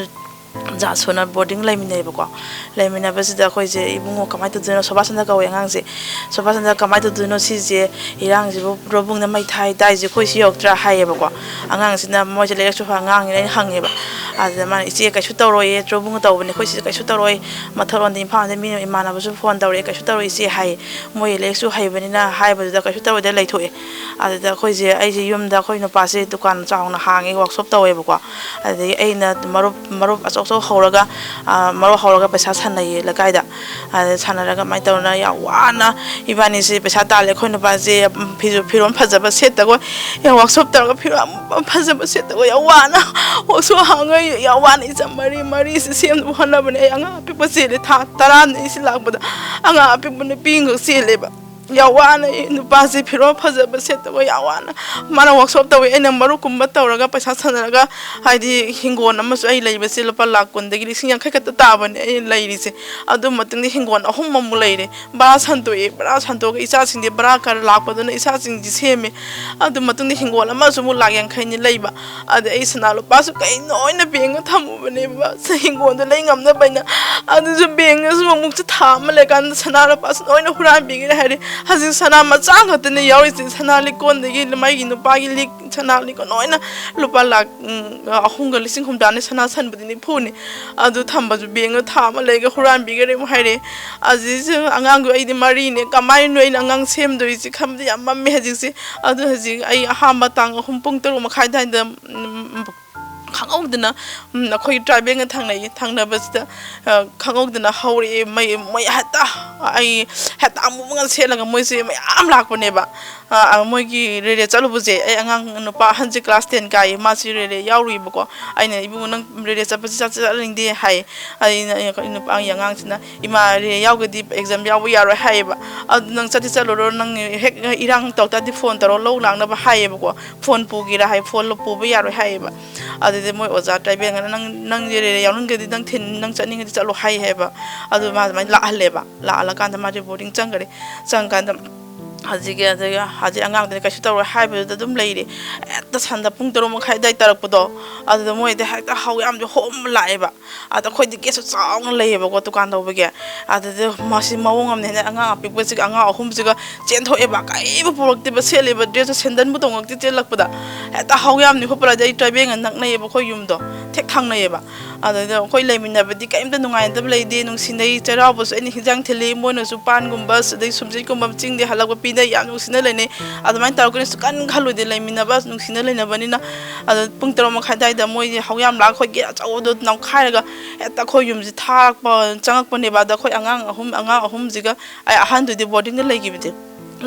[SPEAKER 4] ꯖꯥꯠ ꯁꯨꯅ ꯕꯣꯔꯗꯤꯡ ꯂꯩꯃꯤꯟꯅꯩꯕꯀꯣ ꯂꯩꯃꯤꯟꯅꯕꯁꯤꯗ ꯑꯩꯈꯣꯏꯁꯦ ꯏꯕꯨꯡꯉꯣ ꯀꯃꯥꯏꯅ ꯇꯧꯗꯣꯏꯅꯣ ꯁꯣꯕꯥꯁꯟꯗ ꯀꯧꯋꯦ ꯑꯉꯥꯡꯁꯦ ꯁꯣꯕꯥꯁꯟꯗ ꯀꯃꯥꯏꯅ ꯇꯧꯗꯣꯏꯅꯣ ꯁꯤꯁꯦ ꯏꯔꯥꯡꯁꯤꯕꯨ ꯇ꯭ꯔꯣꯕꯨꯡꯗ ꯃꯩ ꯊꯥꯏ ꯇꯥꯏꯁꯦ ꯑꯩꯈꯣꯏ ꯁꯤ ꯌꯧꯔꯛꯇ꯭ꯔꯥ ꯍꯥꯏꯌꯦꯕꯀꯣ ꯑꯉꯥꯡꯁꯤꯅ ꯃꯣꯏꯁꯦ ꯂꯥꯏꯔꯤꯛꯁꯨ ꯑꯉꯥꯡꯅꯤꯅ ꯑꯩꯅ ꯍꯪꯉꯦꯕ ꯑꯗꯨꯗ ꯃꯥꯅ ꯏꯆꯦ ꯀꯩꯁꯨ ꯇꯧꯔꯣꯏꯌꯦ ꯇ꯭ꯔꯣꯕꯨꯡꯒ ꯇꯧꯕꯅꯦ ꯑꯩꯈꯣꯏ ꯁꯤꯁꯦ ꯀꯩꯁꯨ ꯇꯧꯔꯣꯏ ꯃꯊꯛꯂꯣꯝꯗ ꯏꯝꯐꯥꯜꯗ ꯃꯤꯅ ꯏꯃꯥꯟꯅꯕꯁꯨ ꯐꯣꯟ ꯇꯧꯔꯛꯑꯦ ꯀꯩꯁꯨ ꯇꯧꯔꯣꯏ ꯏꯆꯦ ꯍꯥꯏꯌꯦ ꯃꯣꯏ ꯂꯥꯏꯔꯤꯛꯁꯨ ꯍꯩꯕꯅꯤꯅ ꯍꯥꯏꯕꯗꯨꯗ ꯀꯩꯁꯨ ꯇꯧꯔꯣꯏꯗ ꯂꯩꯊꯣꯛꯑꯦ ꯑꯗꯨꯗ ꯑꯩꯁꯦ ꯌꯨꯝꯗ ꯑꯩꯈꯣꯏ ꯅꯨꯄꯥꯁꯦ ꯗꯨꯀꯥꯟ ꯆꯥꯎꯅ ꯍꯥꯡꯉꯦ ꯋꯥꯛꯁꯣꯞ ꯇꯧꯋꯦꯕꯀꯣ ꯑꯗꯒꯤ ꯑꯩꯅ ꯃꯔꯨꯞ ꯑꯆꯧ ꯍꯧꯔꯒ ꯄꯩꯁꯥ ꯁꯥꯟꯅꯩꯌꯦ ꯂꯩꯀꯥꯏꯗ ꯑꯗ ꯁꯥꯟꯅꯔꯒ ꯀꯃꯥꯏꯅ ꯇꯧꯅ ꯌꯥꯝ ꯋꯥꯅ ꯏꯕꯥꯅꯤꯁꯦ ꯄꯩꯁꯥ ꯇꯥꯜꯂꯦ ꯑꯩꯈꯣꯏ ꯅꯨꯄꯥꯁꯦ ꯐꯤꯔꯣꯜ ꯐꯖꯕ ꯁꯦꯠꯇꯒ ꯋꯥꯛꯁꯣꯞ ꯇꯧꯔꯒ ꯐꯤꯔꯣꯜ ꯐꯖꯕ ꯁꯦꯠꯇꯒ ꯌꯥꯝ ꯋꯥꯅ ꯋꯥꯛꯁꯣꯞ ꯍꯥꯡꯉ ꯌꯥꯝ ꯋꯥꯅ ꯏꯆꯝ ꯃꯔꯤꯁꯦ ꯁꯦꯝꯅꯕ ꯍꯣꯠꯅꯕꯅꯦ ꯑꯩ ꯑꯉꯥꯡ ꯑꯄꯤꯛꯄ ꯆꯦꯜꯂꯦ ꯊꯥ 10 ꯁꯤ ꯂꯥꯛꯄꯗ ꯑꯉꯥꯡ ꯑꯄꯤꯛꯄ ꯅꯨꯄꯤ ꯑꯃꯈꯛ ꯆꯦꯜꯂꯦꯕ ꯌꯥꯝ ꯋꯥꯅ ꯅꯨꯄꯥꯁꯦ ꯐꯤꯔꯣꯜ ꯐꯖꯕ ꯁꯦꯠꯇꯒ ꯌꯥꯝ ꯋꯥꯅ ꯃꯥꯅ ꯋꯥꯛꯁꯣꯞ ꯇꯧꯋꯦ ꯑꯩꯅ ꯃꯔꯨꯞꯀꯨꯝꯕ ꯇꯧꯔꯒ ꯄꯩꯁꯥ ꯁꯥꯟꯅꯔꯒ ꯍꯥꯏꯗꯤ ꯍꯤꯡꯒꯣꯜ ꯑꯃꯁꯨ ꯑꯩ ꯂꯩꯕꯁꯦ ꯂꯨꯄꯥ 1,10,000ꯗꯒꯤ 50,000 ꯈꯛꯇ ꯇꯥꯕꯅꯦ ꯑꯩ ꯂꯩꯔꯤꯁꯦ ꯑꯗꯨ ꯃꯇꯨꯡꯗ ꯍꯤꯡꯒꯣꯜ 3 ꯑꯃꯨꯛ ꯂꯩꯔꯦ ꯕꯔꯥ ꯁꯟꯇꯣꯛꯑꯒ ꯏꯆꯥꯁꯤꯡꯗꯤ ꯕꯔꯥ ꯈꯔ ꯂꯥꯛꯄꯗꯨꯅ ꯏꯆꯥꯁꯤꯡꯁꯤ ꯁꯦꯝꯃꯦ ꯑꯗꯨ ꯃꯇꯨꯡꯗ ꯍꯤꯡꯒꯣꯜ ꯑꯃꯁꯨ ꯑꯃꯨꯛ 1,50,000ꯅꯤ ꯂꯩꯕ ꯑꯗ ꯑꯩ ꯁꯅꯥ ꯂꯨꯄꯥꯁꯨ ꯀꯩꯅꯣ ꯑꯣꯏꯅ ꯕꯦꯡꯀ ꯊꯝꯃꯨꯕꯅꯦꯕ ꯍꯤꯡꯒꯣꯜꯗꯣ ꯂꯩ ꯉꯝꯅꯕ ꯑꯗꯨꯁꯨ ꯕꯦꯡꯀꯁꯨ ꯑꯃꯨꯛꯁꯨ ꯊꯥ ꯑꯃ ꯂꯩꯀꯥꯟꯗ ꯁꯅꯥ ꯂꯨꯄꯥꯁꯨ ꯂꯣꯏꯅ ꯍꯨꯔꯥꯟꯕꯤꯈ꯭ꯔꯦ ꯍꯥꯏꯔꯦ ꯍꯧꯖꯤꯛ ꯁꯅꯥ ꯃꯆꯥ ꯈꯛꯇꯅꯦ ꯌꯥꯎꯔꯤꯁꯦ ꯁꯅꯥ ꯂꯤꯛꯀꯣꯟꯗꯒꯤ ꯃꯥꯒꯤ ꯅꯨꯄꯥꯒꯤ ꯂꯤꯛ ꯁꯅꯥ ꯂꯤꯛꯀꯣꯟ ꯂꯣꯏꯅ ꯂꯨꯄꯥ 3,50,000 ꯁꯅꯥ ꯁꯟꯕꯗꯤ 90,000ꯅꯤ ꯑꯗꯨ ꯊꯝꯕꯁꯨ ꯕꯦꯡꯀ ꯊꯥ ꯑꯃ ꯂꯩꯒ ꯍꯨꯔꯥꯟꯕꯤꯈ꯭ꯔꯦ ꯑꯃꯨꯛ ꯍꯥꯏꯔꯦ ꯑꯁꯤꯁꯨ ꯑꯉꯥꯡꯗꯣ ꯑꯩꯗꯤ 4ꯅꯦ ꯀꯃꯥꯏꯅ ꯑꯩꯅ ꯑꯉꯥꯡ ꯁꯦꯝꯗꯣꯏꯁꯤ ꯈꯟꯕꯗ ꯌꯥꯝ ꯃꯝꯃꯦ ꯍꯧꯖꯤꯛꯁꯦ ꯑꯗꯨ ꯍꯧꯖꯤꯛ ꯑꯩ ꯑꯍꯥꯟꯕ ꯇꯥꯡ 3 ꯄꯨꯡ 6:30 ꯑꯗꯨꯋꯥꯏꯗ ꯈꯪꯍꯧꯗꯅ ꯑꯩꯈꯣꯏ ꯇ꯭ꯔꯥꯏꯕꯦꯜꯒ ꯊꯪꯅꯕꯁꯤꯗ ꯈꯪꯍꯧꯗꯅ ꯍꯧꯔꯛꯑꯦ ꯃꯣꯏ ꯍꯦꯛꯇ ꯑꯃꯨꯕꯒ ꯁꯦꯠꯂꯒ ꯃꯣꯏꯁꯦ ꯃꯌꯥꯝ ꯂꯥꯛꯄꯅꯦꯕ ꯃꯣꯏꯒꯤ ꯔꯦꯂꯦ ꯆꯠꯂꯨꯕꯁꯦ ꯑꯩ ꯑꯉꯥꯡ ꯅꯨꯄꯥ ꯑꯍꯟꯁꯦ ꯀ꯭ꯂꯥꯁ 10 ꯀꯥꯏꯌꯦ ꯃꯥꯁꯤ ꯔꯦꯂꯦ ꯌꯥꯎꯔꯨꯏꯕꯀꯣ ꯑꯩꯅ ꯏꯕꯨꯡꯉꯣ ꯅꯪ ꯔꯦꯂꯦ ꯆꯠꯄꯁꯤ ꯆꯠꯅꯤꯡꯗꯦ ꯍꯥꯏ ꯑꯩꯅ ꯅꯨꯄꯥꯒꯤ ꯑꯉꯥꯡꯁꯤꯅ ꯏꯃꯥ ꯔꯦꯂꯦ ꯌꯥꯎꯒꯗꯤ ꯑꯦꯛꯖꯥꯝ ꯌꯥꯎꯕ ꯌꯥꯔꯣꯏ ꯍꯥꯏꯌꯦꯕ ꯑꯗꯨ ꯅꯪ ꯆꯠꯂꯨꯔꯣ ꯅꯪ ꯍꯦꯛ ꯏꯔꯥꯡ ꯇꯧ ꯇꯥꯔꯗꯤ ꯐꯣꯟ ꯇꯧꯔꯣ ꯂꯧ ꯂꯥꯛꯅꯕ ꯍꯥꯏꯌꯦꯕꯀꯣ ꯐꯣꯟ ꯄꯨꯒꯦꯔꯥ ꯍꯥꯏ ꯐꯣꯟ ꯄꯨꯕ ꯌꯥꯔꯣꯏ ꯍꯥꯏꯌꯦꯕ ꯑꯗꯨꯗꯤ ꯃꯣꯏ ꯑꯣꯖꯥ ꯇ꯭ꯔꯥꯏꯕꯦꯜꯒꯅ ꯅꯪ ꯔꯦꯂꯦ ꯌꯥꯎꯅꯤꯡꯒꯗꯤ ꯅꯪ ꯆꯠꯅꯤꯡꯉꯗꯤ ꯆꯠꯂꯣ ꯍꯥꯏꯌꯦꯕ ꯑꯗꯨ ꯃꯥ ꯑꯗꯨꯃꯥꯏꯅ ꯂꯥꯛꯍꯜꯂꯀꯥꯟꯗ ꯃꯥꯁꯦ ꯕꯣꯔꯗꯤꯡ ꯆꯪꯀꯥꯟꯗ ꯍꯧꯖꯤꯛ ꯑꯉꯥꯡꯗꯨꯅ ꯀꯩꯁꯨ ꯇꯧꯔꯣꯏ ꯍꯥꯏꯕꯗꯨꯗ ꯑꯗꯨꯝ ꯂꯩꯔꯦ ꯍꯦꯛꯇ ꯁꯟꯗ ꯄꯨꯡ 6:30 ꯑꯗꯨꯋꯥꯏ ꯇꯥꯔꯛꯄꯗꯣ ꯑꯗꯨꯗ ꯃꯣꯏꯗꯤ ꯍꯦꯛꯇ ꯌꯥꯝꯁꯨ ꯍꯣꯝꯕ ꯂꯥꯛꯑꯦꯕ ꯑꯗ ꯑꯩꯈꯣꯏꯗꯤ ꯒꯦꯠꯁꯨ ꯆꯥꯎꯅ ꯂꯩꯌꯦꯕꯀꯣ ꯗꯨꯀꯥꯟ ꯇꯧꯕꯒꯤ ꯑꯗꯨꯗ ꯃꯁꯤ ꯃꯑꯣꯡ ꯑꯃꯅꯦ ꯑꯉꯥꯡ ꯑꯄꯤꯛꯄꯁꯤꯒ ꯑꯉꯥꯡ 3ꯁꯤꯒ ꯆꯦꯟꯊꯣꯛꯑꯦꯕ ꯀꯔꯤꯕꯨ ꯄꯨꯔꯛꯇꯦꯕ ꯁꯦꯠꯂꯤꯕ ꯗ꯭ꯔꯦꯁꯇꯨ ꯁꯦꯟꯗꯟꯕꯨ ꯇꯣꯡꯉꯛꯇꯦ ꯆꯦꯜꯂꯛꯄꯗ ꯍꯦꯛꯇ ꯌꯥꯝꯅꯤ ꯈꯣꯠꯄꯗ ꯑꯩ ꯇ꯭ꯔꯥꯏꯕꯦꯜꯒ ꯅꯛꯅꯩꯌꯦꯕ ꯑꯩꯈꯣꯏ ꯌꯨꯝꯗꯣ ꯊꯦꯛ ꯊꯪꯅꯩꯌꯦꯕ ꯑꯗꯨꯗ ꯑꯩꯈꯣꯏ ꯂꯩꯃꯤꯟꯅꯕꯗꯤ ꯀꯔꯤꯝꯇ ꯅꯨꯡꯉꯥꯏꯅꯗꯕ ꯂꯩꯇꯦ ꯅꯨꯡꯁꯤꯅꯩ ꯆꯩꯔꯥꯎꯕꯁꯨ ꯑꯩꯅ ꯍꯤꯟꯖꯥꯡ ꯊꯤꯜꯂꯤ ꯃꯣꯏꯅꯁꯨ ꯄꯥꯟꯒꯨꯝꯕ ꯑꯗꯩ ꯁꯨꯝꯖꯤꯠꯀꯨꯝꯕ ꯆꯤꯡꯗꯤ ꯍꯜꯂꯛꯄ ꯄꯤꯅꯩ ꯌꯥꯝ ꯅꯨꯡꯁꯤꯅ ꯂꯩꯅꯩ ꯑꯗꯨꯃꯥꯏꯅ ꯇꯧꯔꯛꯀꯅꯤ ꯁꯨꯡꯈꯟ ꯈꯜꯂꯨꯗꯦ ꯂꯩꯃꯤꯟꯅꯕ ꯅꯨꯡꯁꯤꯅ ꯂꯩꯅꯕꯅꯤꯅ ꯑꯗꯨ ꯄꯨꯡ 6:30 ꯑꯗꯨꯋꯥꯏꯗ ꯃꯣꯏꯁꯦ ꯌꯥꯝ ꯂꯥꯛ ꯑꯩꯈꯣꯏ ꯒꯦꯠ ꯑꯆꯧꯕꯗꯣ ꯅꯝꯈꯥꯏꯔꯒ ꯍꯦꯛꯇ ꯑꯩꯈꯣই ꯌꯨꯝꯁꯦ ꯆꯪꯉꯛꯄꯅꯦꯕ ꯑꯗ ꯑꯩꯈꯣꯏ ꯑꯉꯥꯡ 3ꯁꯤꯒ ꯑꯩ ꯑꯍꯟꯗꯨꯗꯤ ꯕꯣꯔꯗꯤꯡꯗ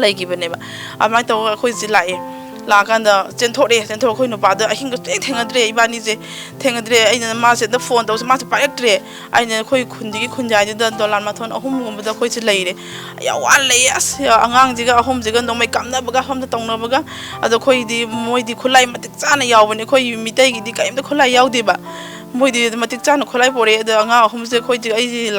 [SPEAKER 4] ꯂꯩꯈꯤꯕꯅꯦꯕ ꯑꯗꯨꯃꯥꯏꯅ ꯇꯧꯔꯒ ꯑꯩꯈꯣꯏꯁꯦ ꯂꯥꯛꯑꯀꯥꯟꯗ ꯆꯦꯟꯊꯣꯔꯛꯑꯦ ꯑꯩꯈꯣꯏ ꯅꯨꯄꯥꯗꯣ ꯑꯍꯤꯡꯒ ꯊꯦꯡꯅꯗ꯭ꯔꯦ ꯏꯕꯥꯅꯤꯁꯦ ꯊꯦꯡꯅꯗ꯭ꯔꯦ ꯑꯩꯅ ꯃꯥꯁꯦ ꯑꯝꯇ ꯐꯣꯟ ꯇꯧꯁꯦ ꯃꯥꯁꯦ ꯄꯥꯏꯔꯛꯇ꯭ꯔꯦ ꯑꯩꯅ ꯑꯩꯈꯣꯏ ꯈꯨꯟꯗꯒꯤ ꯈꯨꯟꯖꯥꯏꯗꯨꯗ ꯗꯣꯂꯥꯟ ꯃꯊꯣꯟ 3ꯒꯨꯝꯕꯗ ꯑꯩꯈꯣꯏꯁꯦ ꯂꯩꯔꯦ ꯌꯥꯝ ꯋꯥꯅ ꯂꯩꯌꯦ ꯑꯁ ꯑꯉꯥꯡꯁꯤꯒ 3ꯁꯤꯒ ꯅꯣꯡꯃꯩ ꯀꯥꯞꯅꯕꯒ ꯁꯣꯝꯗ ꯇꯧꯅꯕꯒ ꯑꯗꯣ ꯑꯩꯈꯣꯏꯗꯤ ꯃꯣꯏꯗꯤ ꯈꯨꯠꯂꯥꯏ ꯃꯇꯤꯛ ꯆꯥꯅ ꯌꯥꯎꯕꯅꯦ ꯑꯩꯈꯣꯏ ꯃꯤꯇꯩꯒꯤꯗꯤ ꯀꯔꯤꯝꯇ ꯈꯨꯠꯂꯥꯏ ꯌꯥꯎꯗꯦꯕ ꯃꯣꯏꯗꯤ ꯃꯇꯤꯛ ꯆꯥꯅ ꯈꯨꯠꯂꯥꯏ ꯄꯣꯔꯛꯑꯦ ꯑꯗꯣ ꯑꯉꯥꯡ 3ꯁꯦ ꯑꯩꯈꯣꯏꯗꯤ ꯑꯩꯁꯦ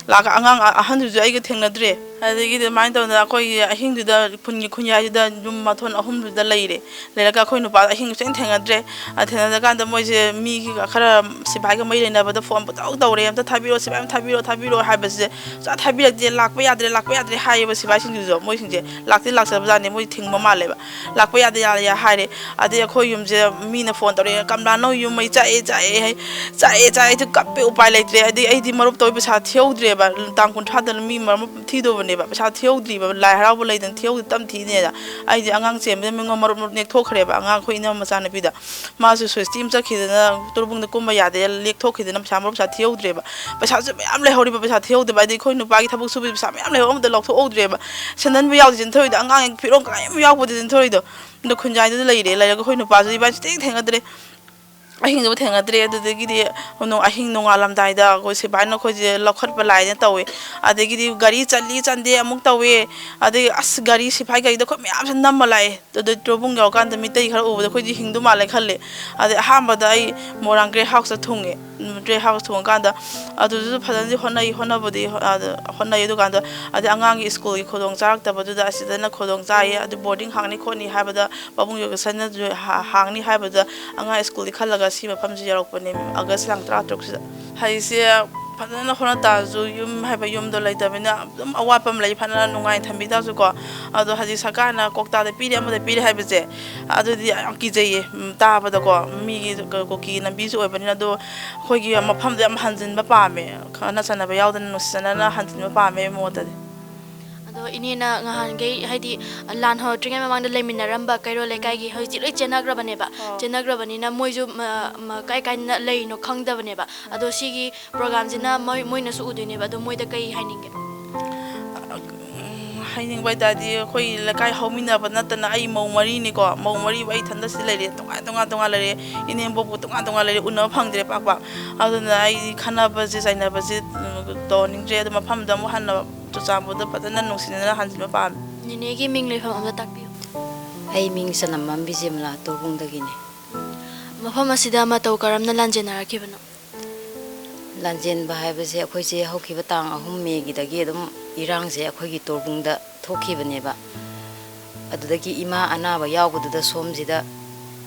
[SPEAKER 4] ꯂꯥꯛꯑꯒ ꯑꯉꯥꯡ ꯑꯍꯟꯗꯨꯁꯨ ꯑꯩꯒ ꯊꯦꯡꯅꯗ꯭ꯔꯦ ꯑꯗꯒꯤꯗꯤ ꯑꯗꯨꯃꯥꯏꯅ ꯇꯧꯗꯅ ꯑꯩꯈꯣꯏꯒꯤ ꯑꯍꯤꯡꯗꯨꯗ ꯈꯨꯟꯒꯤ ꯈꯨꯟꯌꯥꯏꯗꯨꯗ ꯌꯨꯝ ꯃꯊꯣꯟ ꯑꯍꯨꯝꯗꯨꯗ ꯂꯩꯔꯒ ꯑꯩꯈꯣꯏ ꯅꯨꯄꯥꯗꯣ ꯑꯍꯤꯡ ꯁꯨꯡꯊꯦꯡ ꯊꯦꯡꯅꯗ꯭ꯔꯦ ꯊꯦꯡꯅꯗ꯭ꯔꯀꯥꯟꯗ ꯃꯣꯏꯁꯦ ꯃꯤꯒꯤ ꯈꯔ ꯁꯤꯐꯥꯏꯒ ꯃꯔꯤ ꯂꯩꯅꯕꯗ ꯐꯣꯟ ꯄꯨꯇꯧ ꯇꯧꯔꯦ ꯑꯝꯇ ꯊꯥꯕꯤꯔꯛꯑꯣ ꯁꯤꯐꯥꯏ ꯑꯃ ꯊꯥꯕꯤꯔꯛꯑꯣ ꯍꯥꯏꯕꯁꯦ ꯁꯨꯡꯊꯥ ꯊꯥꯕꯤꯔꯛꯇꯦ ꯂꯥꯛꯄ ꯌꯥꯗ꯭ꯔꯦ ꯍꯥꯏꯌꯦꯕ ꯁꯤꯐꯥꯏꯁꯤꯡꯗꯨꯁꯨ ꯃꯣꯏꯁꯤꯡꯁꯦ ꯂꯥꯛꯆꯕꯖꯥꯠꯅꯦ ꯃꯣꯏ ꯊꯤꯡꯕ ꯃꯥꯜꯂꯦꯕ ꯂꯥꯛꯄ ꯌꯥꯗꯦ ꯍꯥꯏꯔꯦ ꯑꯗꯩ ꯑꯩꯈꯣꯏ ꯌꯨꯝꯁꯦ ꯃꯤꯅ ꯐꯣꯟ ꯇꯧꯔꯛꯑꯦ ꯀꯝꯂꯥ ꯅꯣꯏ ꯌꯨꯝ ꯃꯩ ꯆꯥꯛꯑꯦ ꯀꯞꯄꯦ ꯎꯄꯥꯏ ꯂꯩꯇ꯭ꯔꯦ ꯑꯩꯗꯤ ꯃꯔꯨꯞ ꯇꯧꯕ ꯄꯩꯁꯥ ꯊꯤꯍꯧꯗ꯭ꯔꯦꯕ ꯇꯥꯡ 30ꯗ ꯃꯤ ꯃꯔꯨꯞ ꯊꯤꯗꯧꯕꯅꯦꯕ ꯄꯩꯁꯥ ꯊꯤꯍꯧꯗ꯭ꯔꯤꯕ ꯂꯥꯏ ꯍꯔꯥꯎꯕ ꯂꯩꯗꯅ ꯊꯤꯍꯧꯗ꯭ꯔꯤ ꯇꯞ ꯊꯤꯅꯦꯅ ꯑꯩꯗꯤ ꯑꯉꯥꯡ ꯆꯦꯟꯕꯗ ꯃꯤꯉꯣꯟ ꯃꯔꯨꯞ ꯅꯦꯛꯊꯣꯛꯈ꯭ꯔꯦꯕ ꯑꯉꯥꯡ ꯑꯩꯈꯣꯏ ꯏꯅꯝꯃ ꯃꯆꯥꯅꯨꯄꯤꯗ ꯃꯥꯁꯨ ꯁ꯭ꯋꯤꯁꯇꯤ ꯑꯃ ꯆꯠꯈꯤꯗꯅ ꯇꯣꯔꯕꯨꯡꯗ ꯀꯨꯝꯕ ꯌꯥꯗꯦ ꯂꯦꯛꯊꯣꯛꯈꯤꯗꯅ ꯄꯩꯁꯥ ꯊꯤꯍꯧꯗ꯭ꯔꯦꯕ ꯄꯩꯁꯥꯁꯨ ꯃꯌꯥꯝ ꯂꯩꯍꯧꯔꯤꯕ ꯄꯩꯁꯥ ꯊꯤꯍꯧꯗꯕ ꯍꯥꯏꯗꯤ ꯑꯩꯈꯣꯏ ꯅꯨꯄꯥꯒꯤ ꯊꯕꯛ ꯁꯨꯕꯒꯤ ꯄꯩꯁꯥ ꯃꯌꯥꯝ ꯂꯩꯍꯧ ꯑꯃꯇ ꯂꯧꯊꯣꯛꯍꯧꯗ꯭ꯔꯦꯕ ꯁꯦꯟꯗꯟꯕꯨ ꯌꯥꯎꯗꯦ ꯆꯤꯟꯊꯣꯔꯏꯗꯣ ꯑꯉꯥꯡ ꯐꯤꯔꯣꯟ ꯀꯌꯥꯝ ꯌꯥꯎꯕꯗ ꯆꯤꯟꯊꯣꯔꯏꯗꯣ ꯑꯗꯣ ꯈꯨꯟꯖꯥꯏꯗꯨꯗ ꯂꯩꯔꯒ ꯑꯩꯈꯣꯏ ꯅꯨꯄꯥꯁꯨ ꯏꯕꯥꯅꯤ ꯁꯨꯡꯊꯦꯡ ꯊꯦꯡꯅꯗ꯭ꯔꯦ ꯑꯍꯤꯡꯗꯨꯕꯨ ꯊꯦꯡꯅꯗ꯭ꯔꯦ ꯑꯗꯨꯗꯒꯤꯗꯤ ꯑꯍꯤꯡ ꯅꯣꯡꯉꯥꯜꯂꯝꯗꯥꯏꯗ ꯑꯩꯈꯣꯏ ꯁꯤꯐꯥꯏꯅ ꯑꯩꯈꯣꯏꯁꯦ ꯂꯧꯈꯠꯄ ꯂꯥꯛꯑꯦꯅ ꯇꯧꯋꯦ ꯑꯗꯒꯤꯗꯤ ꯒꯥꯔꯤ ꯆꯟꯗꯦ ꯑꯃꯨꯛ ꯇꯧꯋꯦ ꯑꯗꯒꯤ ꯑꯁ ꯒꯥꯔꯤ ꯁꯤꯐꯥꯏ ꯒꯥꯔꯤꯗ ꯑꯩꯈꯣꯏ ꯃꯌꯥꯝꯁꯦ ꯅꯝꯃ ꯂꯥꯛꯑꯦ ꯑꯗꯨꯗ ꯇꯣꯔꯕꯨꯡ ꯌꯧꯔꯀꯥꯟꯗ ꯃꯤꯇꯩ ꯈꯔ ꯎꯕꯗ ꯑꯩꯈꯣꯏꯗꯤ ꯍꯤꯡꯗꯨ ꯃꯥꯜꯂꯦ ꯈꯜꯂꯦ ꯑꯗꯩ ꯑꯍꯥꯟꯕꯗ ꯑꯩ ꯃꯣꯏꯔꯥꯡ ꯒ꯭ꯔꯦꯠ ꯍꯥꯎꯁꯇ ꯊꯨꯡꯉꯦ ꯒ꯭ꯔꯦꯠ ꯍꯥꯎꯁ ꯊꯣꯡꯉꯀꯥꯟꯗ ꯑꯗꯨꯗꯁꯨ ꯐꯖꯅꯗꯤ ꯍꯣꯠꯅꯩ ꯑꯗꯨꯀꯥꯟꯗ ꯑꯗꯩ ꯑꯉꯥꯡꯒꯤ ꯁ꯭ꯀꯨꯜꯒꯤ ꯈꯨꯗꯣꯡ ꯆꯥꯔꯛꯇꯕꯗꯨꯗ ꯑꯁꯤꯗꯅ ꯈꯨꯗꯣꯡ ꯆꯥꯏꯌꯦ ꯑꯗꯨ ꯕꯣꯔꯗꯤꯡ ꯍꯥꯡꯅꯤ ꯈꯣꯠꯅꯤ ꯍꯥꯏꯕꯗ ꯄꯥꯕꯨꯡ ꯌꯣꯒꯦꯁꯟꯅ ꯍꯥꯡꯅꯤ ꯍꯥꯏꯕꯗ ꯑꯉꯥꯡ ꯁ꯭ꯀꯨꯜꯗꯤ ꯈꯜꯂꯒ ꯁꯤ ꯃꯐꯝꯁꯤ ꯌꯧꯔꯛꯄꯅꯦ ꯑꯥꯒꯁ ꯇꯥꯡ 16ꯁꯤꯗ ꯍꯩꯁꯦ ꯐꯖꯅ ꯍꯣꯠꯅ ꯇꯥꯔꯁꯨ ꯌꯨꯝ ꯍꯥꯏꯕ ꯌꯨꯝꯗꯣ ꯂꯩꯇꯕꯅꯤꯅ ꯑꯗꯨꯝ ꯑꯋꯥꯠꯄ ꯑꯃ ꯂꯩ ꯐꯖꯅ ꯅꯨꯡꯉꯥꯏꯅ ꯊꯝꯕꯤꯗꯕꯁꯨ ꯀꯣ ꯑꯗꯣ ꯍꯧꯖꯤꯛ ꯁꯔꯀꯥꯔꯅ ꯀꯧꯇꯥꯗ ꯄꯤꯔꯦ ꯑꯃꯗ ꯄꯤꯔꯦ ꯍꯥꯏꯕꯁꯦ ꯑꯗꯨꯗꯤ ꯌꯥꯝ ꯀꯤꯖꯩꯌꯦ ꯇꯥꯕꯗꯀꯣ ꯃꯤꯒꯤ ꯀꯨꯀꯤ ꯂꯝꯕꯤꯁꯨ ꯑꯣꯏꯕꯅꯤꯅ ꯑꯗꯣ ꯑꯩꯈꯣꯏꯒꯤ ꯃꯐꯝꯗꯣ ꯌꯥꯝ ꯍꯟꯖꯤꯟꯕ ꯄꯥꯝꯃꯦ ꯈꯪꯅ ꯆꯟꯅꯕ ꯌꯥꯎꯗꯅ ꯅꯨꯡꯁꯤ ꯆꯥꯟꯅꯅ ꯍꯟꯖꯤꯟꯕ ꯄꯥꯝꯃꯦ ꯃꯣꯠꯇꯗꯤ
[SPEAKER 1] ꯑꯗꯣ ꯏꯅꯦꯅ ꯉꯍꯥꯟꯈꯩ ꯍꯥꯏꯗꯤ ꯂꯥꯟ ꯍꯧꯔꯛꯇ꯭ꯔꯤꯉꯩ ꯃꯃꯥꯡꯗ ꯂꯩꯃꯤꯟꯅꯔꯝꯕ ꯀꯩꯔꯣꯜ ꯂꯩꯀꯥꯏꯒꯤ ꯍꯧꯖꯤꯛꯇꯤ ꯂꯣꯏ ꯆꯦꯟꯅꯈ꯭ꯔꯕꯅꯦꯕ ꯆꯦꯟꯅꯈ꯭ꯔꯕꯅꯤꯅ ꯃꯣꯏꯁꯨ ꯀꯥꯏ ꯀꯥꯏꯅ ꯂꯩꯔꯤꯅꯣ ꯈꯪꯗꯕꯅꯦꯕ ꯑꯗꯣ ꯁꯤꯒꯤ ꯄ꯭ꯔꯣꯒꯥꯝꯁꯤꯅ ꯃꯣꯏꯅꯁꯨ ꯎꯗꯣꯏꯅꯦꯕ ꯑꯗꯣ ꯃꯣꯏꯗ ꯀꯩ ꯍꯥꯏꯅꯤꯡꯒꯦ
[SPEAKER 4] ꯍꯥꯏꯅꯤꯡꯕ ꯍꯥꯏꯇꯥꯔꯗꯤ ꯑꯩꯈꯣꯏ ꯂꯩꯀꯥꯏ ꯍꯧꯃꯤꯟꯅꯕ ꯅꯠꯇꯅ ꯑꯩ ꯃꯧ 4ꯅꯤꯀꯣ ꯃꯧ 4ꯕꯨ ꯑꯩ ꯏꯊꯟꯗꯁꯤ ꯂꯩꯔꯦ ꯇꯣꯉꯥꯟ ꯂꯩꯔꯦ ꯏꯅꯦꯝꯕꯣꯛꯄꯨ ꯇꯣꯉꯥꯟ ꯂꯩꯔꯦ ꯎꯅꯕ ꯐꯪꯗ꯭ꯔꯦ ꯄꯥꯛ ꯑꯗꯨꯅ ꯑꯩꯗꯤ ꯈꯟꯅꯕꯁꯦ ꯆꯩꯅꯕꯁꯦ ꯇꯧꯍꯟꯅꯤꯡꯗ꯭ꯔꯦ ꯑꯗꯨ ꯃꯐꯝꯗ ꯑꯃꯨꯛ ꯍꯟꯅ ꯆꯨꯔꯆꯥꯟꯄꯨꯔꯗ ꯐꯖꯅ ꯅꯨꯡꯁꯤꯅꯅ ꯍꯟꯖꯤꯟꯕ ꯄꯥꯝꯃꯦ
[SPEAKER 1] ꯅꯦꯅꯦꯒꯤ ꯃꯤꯡ ꯂꯩꯐꯝ ꯑꯝꯇ ꯇꯥꯛꯄꯤꯌꯨ
[SPEAKER 5] ꯑꯩ ꯃꯤꯡ ꯆꯅꯝꯃꯝ ꯕꯤꯖꯦꯃꯂꯥ ꯇꯣꯔꯕꯨꯡꯗꯒꯤꯅꯤ
[SPEAKER 1] ꯃꯐꯝ ꯑꯁꯤꯗ ꯃꯇꯧ ꯀꯔꯝꯅ ꯂꯥꯟꯖꯦꯟꯅꯔꯛꯈꯤꯕꯅꯣ
[SPEAKER 5] ꯂꯥꯟꯖꯦꯟꯕ ꯍꯥꯏꯕꯁꯦ ꯑꯩꯈꯣꯏꯁꯦ ꯍꯧꯈꯤꯕ ꯇꯥꯡ 3 ꯃꯦꯒꯤꯗꯒꯤ ꯑꯗꯨꯝ ꯏꯔꯥꯡꯁꯦ ꯑꯩꯈꯣꯏꯒꯤ ꯇꯣꯔꯕꯨꯡꯗ ꯊꯣꯛꯈꯤꯕꯅꯦꯕ ꯑꯗꯨꯗꯒꯤ ꯏꯃꯥ ꯑꯅꯥꯕ ꯌꯥꯎꯕꯗꯨꯗ ꯁꯣꯝꯁꯤꯗ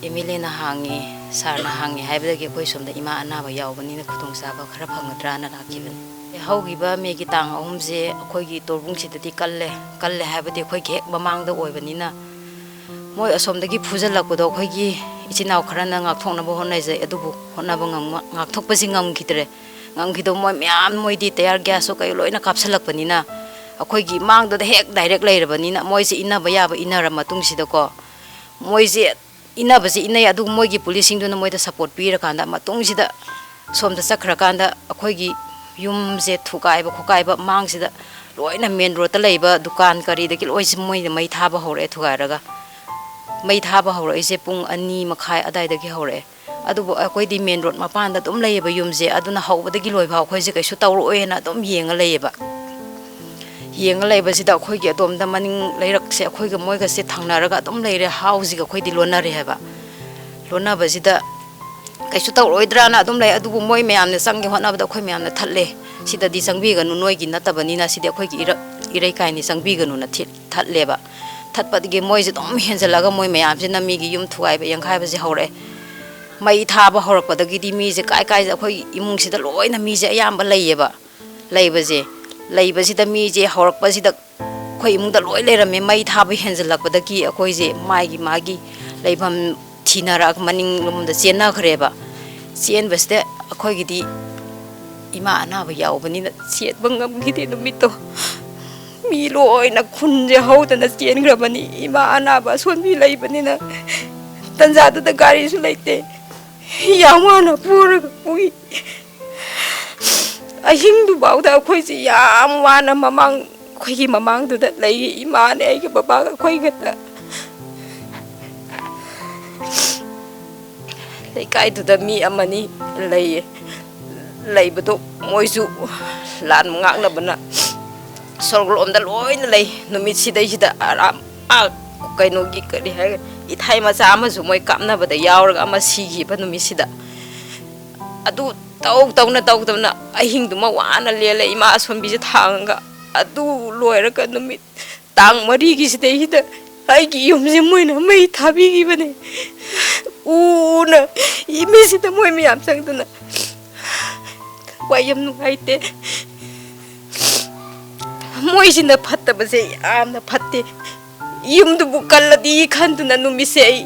[SPEAKER 5] MLAꯅ ꯍꯥꯡꯉꯦ ꯁꯥꯔꯅ ꯍꯥꯡꯉꯦ ꯍꯥꯏꯕꯗꯒꯤ ꯑꯩꯈꯣꯏ ꯁꯣꯝꯗ ꯏꯃꯥ ꯑꯅꯥꯕ ꯌꯥꯎꯕꯅꯤꯅ ꯈꯨꯗꯣꯡꯆꯥꯕ ꯈꯔ ꯐꯪꯒꯗ꯭ꯔꯥꯅ ꯂꯥꯛꯈꯤꯕꯅꯤ ꯍꯧꯈꯤꯕ ꯃꯦꯒꯤ ꯇꯥꯡ 3ꯁꯦ ꯑꯩꯈꯣꯏꯒꯤ ꯇꯣꯔꯕꯨꯡꯁꯤꯗꯗꯤ ꯀꯜꯂꯦ ꯍꯥꯏꯕꯗꯤ ꯑꯩꯈꯣꯏꯒꯤ ꯍꯦꯛ ꯃꯃꯥꯡꯗ ꯑꯣꯏꯕꯅꯤꯅ ꯃꯣꯏ ꯑꯁꯣꯝꯗꯒꯤ ꯐꯨꯖꯜꯂꯛꯄꯗꯣ ꯑꯩꯈꯣꯏꯒꯤ ꯏꯆꯤꯟ ꯏꯅꯥꯎ ꯈꯔꯅ ꯉꯥꯛꯊꯣꯛꯅꯕ ꯍꯣꯠꯅꯖꯩ ꯑꯗꯨꯕꯨ ꯍꯣꯠꯅꯕ ꯉꯥꯛꯊꯣꯛꯄꯁꯤ ꯉꯝꯈꯤꯗꯧ ꯃꯣꯏ ꯃꯌꯥꯝ ꯃꯣꯏꯗꯤ ꯇꯌꯥꯔ ꯒ꯭ꯌꯥꯁꯁꯨ ꯀꯩ ꯂꯣꯏꯅ ꯀꯥꯞꯁꯤꯜꯂꯛꯄꯅꯤꯅ ꯑꯩꯈꯣꯏꯒꯤ ꯃꯥꯡꯗꯨꯗ ꯍꯦꯛ ꯗꯥꯏꯔꯦꯛ ꯂꯩꯔꯕꯅꯤꯅ ꯃꯣꯏꯁꯦ ꯏꯟꯅꯕ ꯌꯥꯕ ꯏꯟꯅꯔ ꯃꯇꯨꯡꯁꯤꯗꯀꯣ ꯃꯣꯏꯁꯦ ꯏꯟꯅꯕꯁꯤ ꯏꯟꯅꯩ ꯑꯗꯨꯒ ꯃꯣꯏꯒꯤ ꯄꯨꯂꯤꯁꯁꯤꯡꯗꯨꯅ ꯃꯣꯏꯗ ꯁꯄꯣꯔꯠ ꯄꯤꯔꯀꯥꯟꯗ ꯃꯇꯨꯡꯁꯤꯗ ꯁꯣꯝꯗ ꯆꯠꯈ꯭ꯔꯀꯥꯟꯗ ꯑꯩꯈꯣꯏꯒꯤ ꯌꯨꯝꯁꯦ ꯈꯣꯀꯥꯏꯕ ꯃꯥꯡꯁꯤꯗ ꯂꯣꯏꯅ ꯃꯦꯟ ꯔꯣꯗꯇ ꯂꯩꯕ ꯗꯨꯀꯥꯟ ꯀꯔꯤꯗꯒꯤ ꯂꯣꯏꯁꯤ ꯃꯣꯏꯅ ꯃꯩ ꯊꯥꯕ ꯍꯧꯔꯛꯑꯦ ꯊꯨꯒꯥꯏꯔꯒ ꯃꯩ ꯊꯥꯕ ꯍꯧꯔꯛꯏꯁꯦ ꯄꯨꯡ 2:30 ꯑꯗꯥꯏꯗꯒꯤ ꯍꯧꯔꯛꯑꯦ ꯑꯗꯨꯕꯨ ꯑꯩꯈꯣꯏꯗꯤ ꯃꯦꯟ ꯔꯣꯗ ꯃꯄꯥꯟꯗ ꯑꯗꯨꯝ ꯂꯩꯌꯦꯕ ꯌꯨꯝꯁꯦ ꯑꯗꯨꯅ ꯍꯧꯕꯗꯒꯤ ꯂꯣꯏꯐꯥꯎ ꯑꯩꯈꯣꯏꯁꯦ ꯀꯩꯁꯨ ꯇꯧꯔꯛꯑꯣꯏꯅ ꯑꯗꯨꯝ ꯌꯦꯡꯉ ꯂꯩꯕꯁꯤꯗ ꯑꯩꯈꯣꯏꯒꯤ ꯑꯗꯣꯝꯗ ꯃꯅꯤꯡ ꯂꯩꯔꯛꯁꯦ ꯑꯩꯈꯣꯏꯒ ꯃꯣꯏꯒꯁꯦ ꯊꯪꯅꯔꯒ ꯑꯗꯨꯝ ꯂꯩꯔꯦ ꯍꯥꯎꯁꯤꯒ ꯑꯩꯈꯣꯏꯗꯤ ꯂꯣꯟꯅꯔꯦ ꯍꯥꯏꯕ ꯂꯣꯟꯅꯕꯁꯤꯗ ꯀꯩꯁꯨ ꯇꯧꯔꯛꯑꯣꯏꯗ꯭ꯔꯥꯅ ꯑꯗꯨꯝ ꯂꯩ ꯑꯗꯨꯕꯨ ꯃꯣꯏ ꯃꯌꯥꯝꯅ ꯆꯪꯒꯦ ꯍꯣꯠꯅꯕꯗ ꯑꯩꯈꯣই ꯃꯌꯥꯝꯅ ꯊꯠꯂꯦ ꯁꯤꯗꯗꯤ ꯆꯪꯕꯤꯒꯅꯨ ꯅꯣꯏꯒꯤ ꯅꯠꯇꯕꯅꯤꯅ ꯁꯤꯗꯤ ꯑꯩꯈꯣꯏꯒꯤ ꯏꯔꯩꯀꯥꯏꯅꯤ ꯆꯪꯕꯤꯒꯅꯨꯅ ꯊꯠꯂꯦꯕ ꯊꯠꯄꯗꯒꯤ ꯃꯣꯏꯁꯦ ꯑꯗꯨꯝ ꯍꯦꯟꯖꯜꯂꯒ ꯃꯣꯏ ꯃꯌꯥꯝꯁꯤꯅ ꯃꯤꯒꯤ ꯌꯨꯝ ꯊꯨꯒꯥꯏꯕ ꯌꯥꯡꯈꯥꯏꯕꯁꯦ ꯍꯧꯔꯛꯑꯦ ꯃꯩ ꯊꯥꯕ ꯍꯧꯔꯛꯄꯗꯒꯤꯗꯤ ꯃꯤꯁꯦ ꯀꯥꯏꯗ ꯑꯩꯈꯣꯏ ꯏꯃꯨꯡꯁꯤꯗ ꯂꯣꯏꯅ ꯃꯤꯁꯦ ꯑꯌꯥꯝꯕ ꯂꯩꯕꯁꯤꯗ ꯃꯤꯁꯦ ꯍꯧꯔꯛꯄꯁꯤꯗ ꯑꯩꯈꯣꯏ ꯏꯃꯨꯡꯗ ꯂꯣꯏ ꯂꯩꯔꯝꯃꯦ ꯃꯩ ꯊꯥꯕ ꯍꯦꯟꯖꯜꯂꯛꯄꯗꯒꯤ ꯑꯩꯈꯣꯏꯁꯦ ꯃꯥꯒꯤ ꯂꯩꯐꯝ ꯊꯤꯅꯔꯛꯑꯒ ꯃꯅꯤꯡꯂꯣꯝꯗ ꯆꯦꯟꯅꯈ꯭ꯔꯦꯕ ꯆꯦꯟꯕꯁꯤꯗ ꯑꯩꯈꯣꯏꯒꯤꯗꯤ ꯏꯃꯥ ꯑꯅꯥꯕ ꯌꯥꯎꯕꯅꯤꯅ ꯆꯦꯟꯕ ꯉꯝꯈꯤꯗꯦ ꯅꯨꯃꯤꯠꯇꯣ ꯃꯤ ꯂꯣꯏꯅ ꯈꯨꯟꯁꯦ ꯍꯧꯗꯅ ꯆꯦꯟꯈ꯭ꯔꯕꯅꯤ ꯏꯃꯥ ꯑꯅꯥꯕ ꯑꯁꯣꯟꯕꯤ ꯂꯩꯕꯅꯤꯅ ꯇꯟꯖꯥꯗꯨꯗ ꯒꯥꯔꯤꯁꯨ ꯂꯩꯇꯦ ꯌꯥꯝ ꯋꯥꯅ ꯄꯨꯔꯒ ꯄꯨꯏ ꯑꯍꯤꯡꯗꯨꯐꯥꯎꯗ ꯑꯩꯈꯣꯏꯁꯦ ꯌꯥꯝ ꯋꯥꯅ ꯑꯩꯈꯣꯏꯒꯤ ꯃꯃꯥꯡꯗꯨꯗ ꯂꯩ ꯏꯃꯥꯅꯦ ꯑꯩꯒꯤ ꯕꯕꯥꯒ ꯑꯩꯈꯣꯏꯒꯇ ꯂꯩꯀꯥꯏꯗꯨꯗ ꯃꯤ ꯑꯃꯅꯤ ꯂꯩꯕꯗꯣ ꯃꯣꯏꯁꯨ ꯂꯥꯟ ꯉꯥꯛꯅꯕꯅ ꯁꯣꯔꯣꯛꯂꯣꯝꯗ ꯂꯣꯏꯅ ꯂꯩ ꯅꯨꯃꯤꯠꯁꯤꯗꯩꯁꯤꯗ ꯀꯩꯅꯣꯒꯤ ꯀꯔꯤ ꯍꯥꯏꯒ ꯏꯊꯥꯏ ꯃꯆꯥ ꯑꯃꯁꯨ ꯃꯣꯏ ꯀꯥꯞꯅꯕꯗ ꯌꯥꯎꯔꯒ ꯑꯃ ꯁꯤꯈꯤꯕ ꯅꯨꯃꯤꯠꯁꯤꯗ ꯑꯗꯨ ꯇꯧꯗꯕꯅ ꯑꯍꯤꯡꯗꯨꯃ ꯋꯥꯅ ꯂꯦꯜꯂꯦ ꯏꯃꯥ ꯑꯁꯣꯟꯕꯤꯁꯦ ꯊꯥꯡꯉꯒ
[SPEAKER 6] ꯑꯗꯨ ꯂꯣꯏꯔꯒ ꯅꯨꯃꯤꯠ ꯇꯥꯡ 4ꯒꯤꯁꯤꯗꯩꯗ ꯑꯩꯒꯤ ꯌꯨꯝꯁꯦ ꯃꯣꯏꯅ ꯃꯩ ꯊꯥꯕꯤꯈꯤꯕꯅꯦ ꯎꯅ ꯏꯃꯤꯁꯤꯗ ꯃꯣꯏ ꯃꯌꯥꯝ ꯆꯪꯗꯅ ꯋꯥꯏ ꯌꯥꯝ ꯅꯨꯡꯉꯥꯏꯇꯦ ꯃꯣꯏꯁꯤꯅ ꯐꯠꯇꯕꯁꯦ ꯌꯥꯝꯅ ꯐꯠꯇꯦ ꯌꯨꯝꯗꯨꯕꯨ ꯀꯜꯂꯗꯤ ꯈꯟꯗꯨꯅ ꯅꯨꯃꯤꯠꯁꯦ ꯑꯩ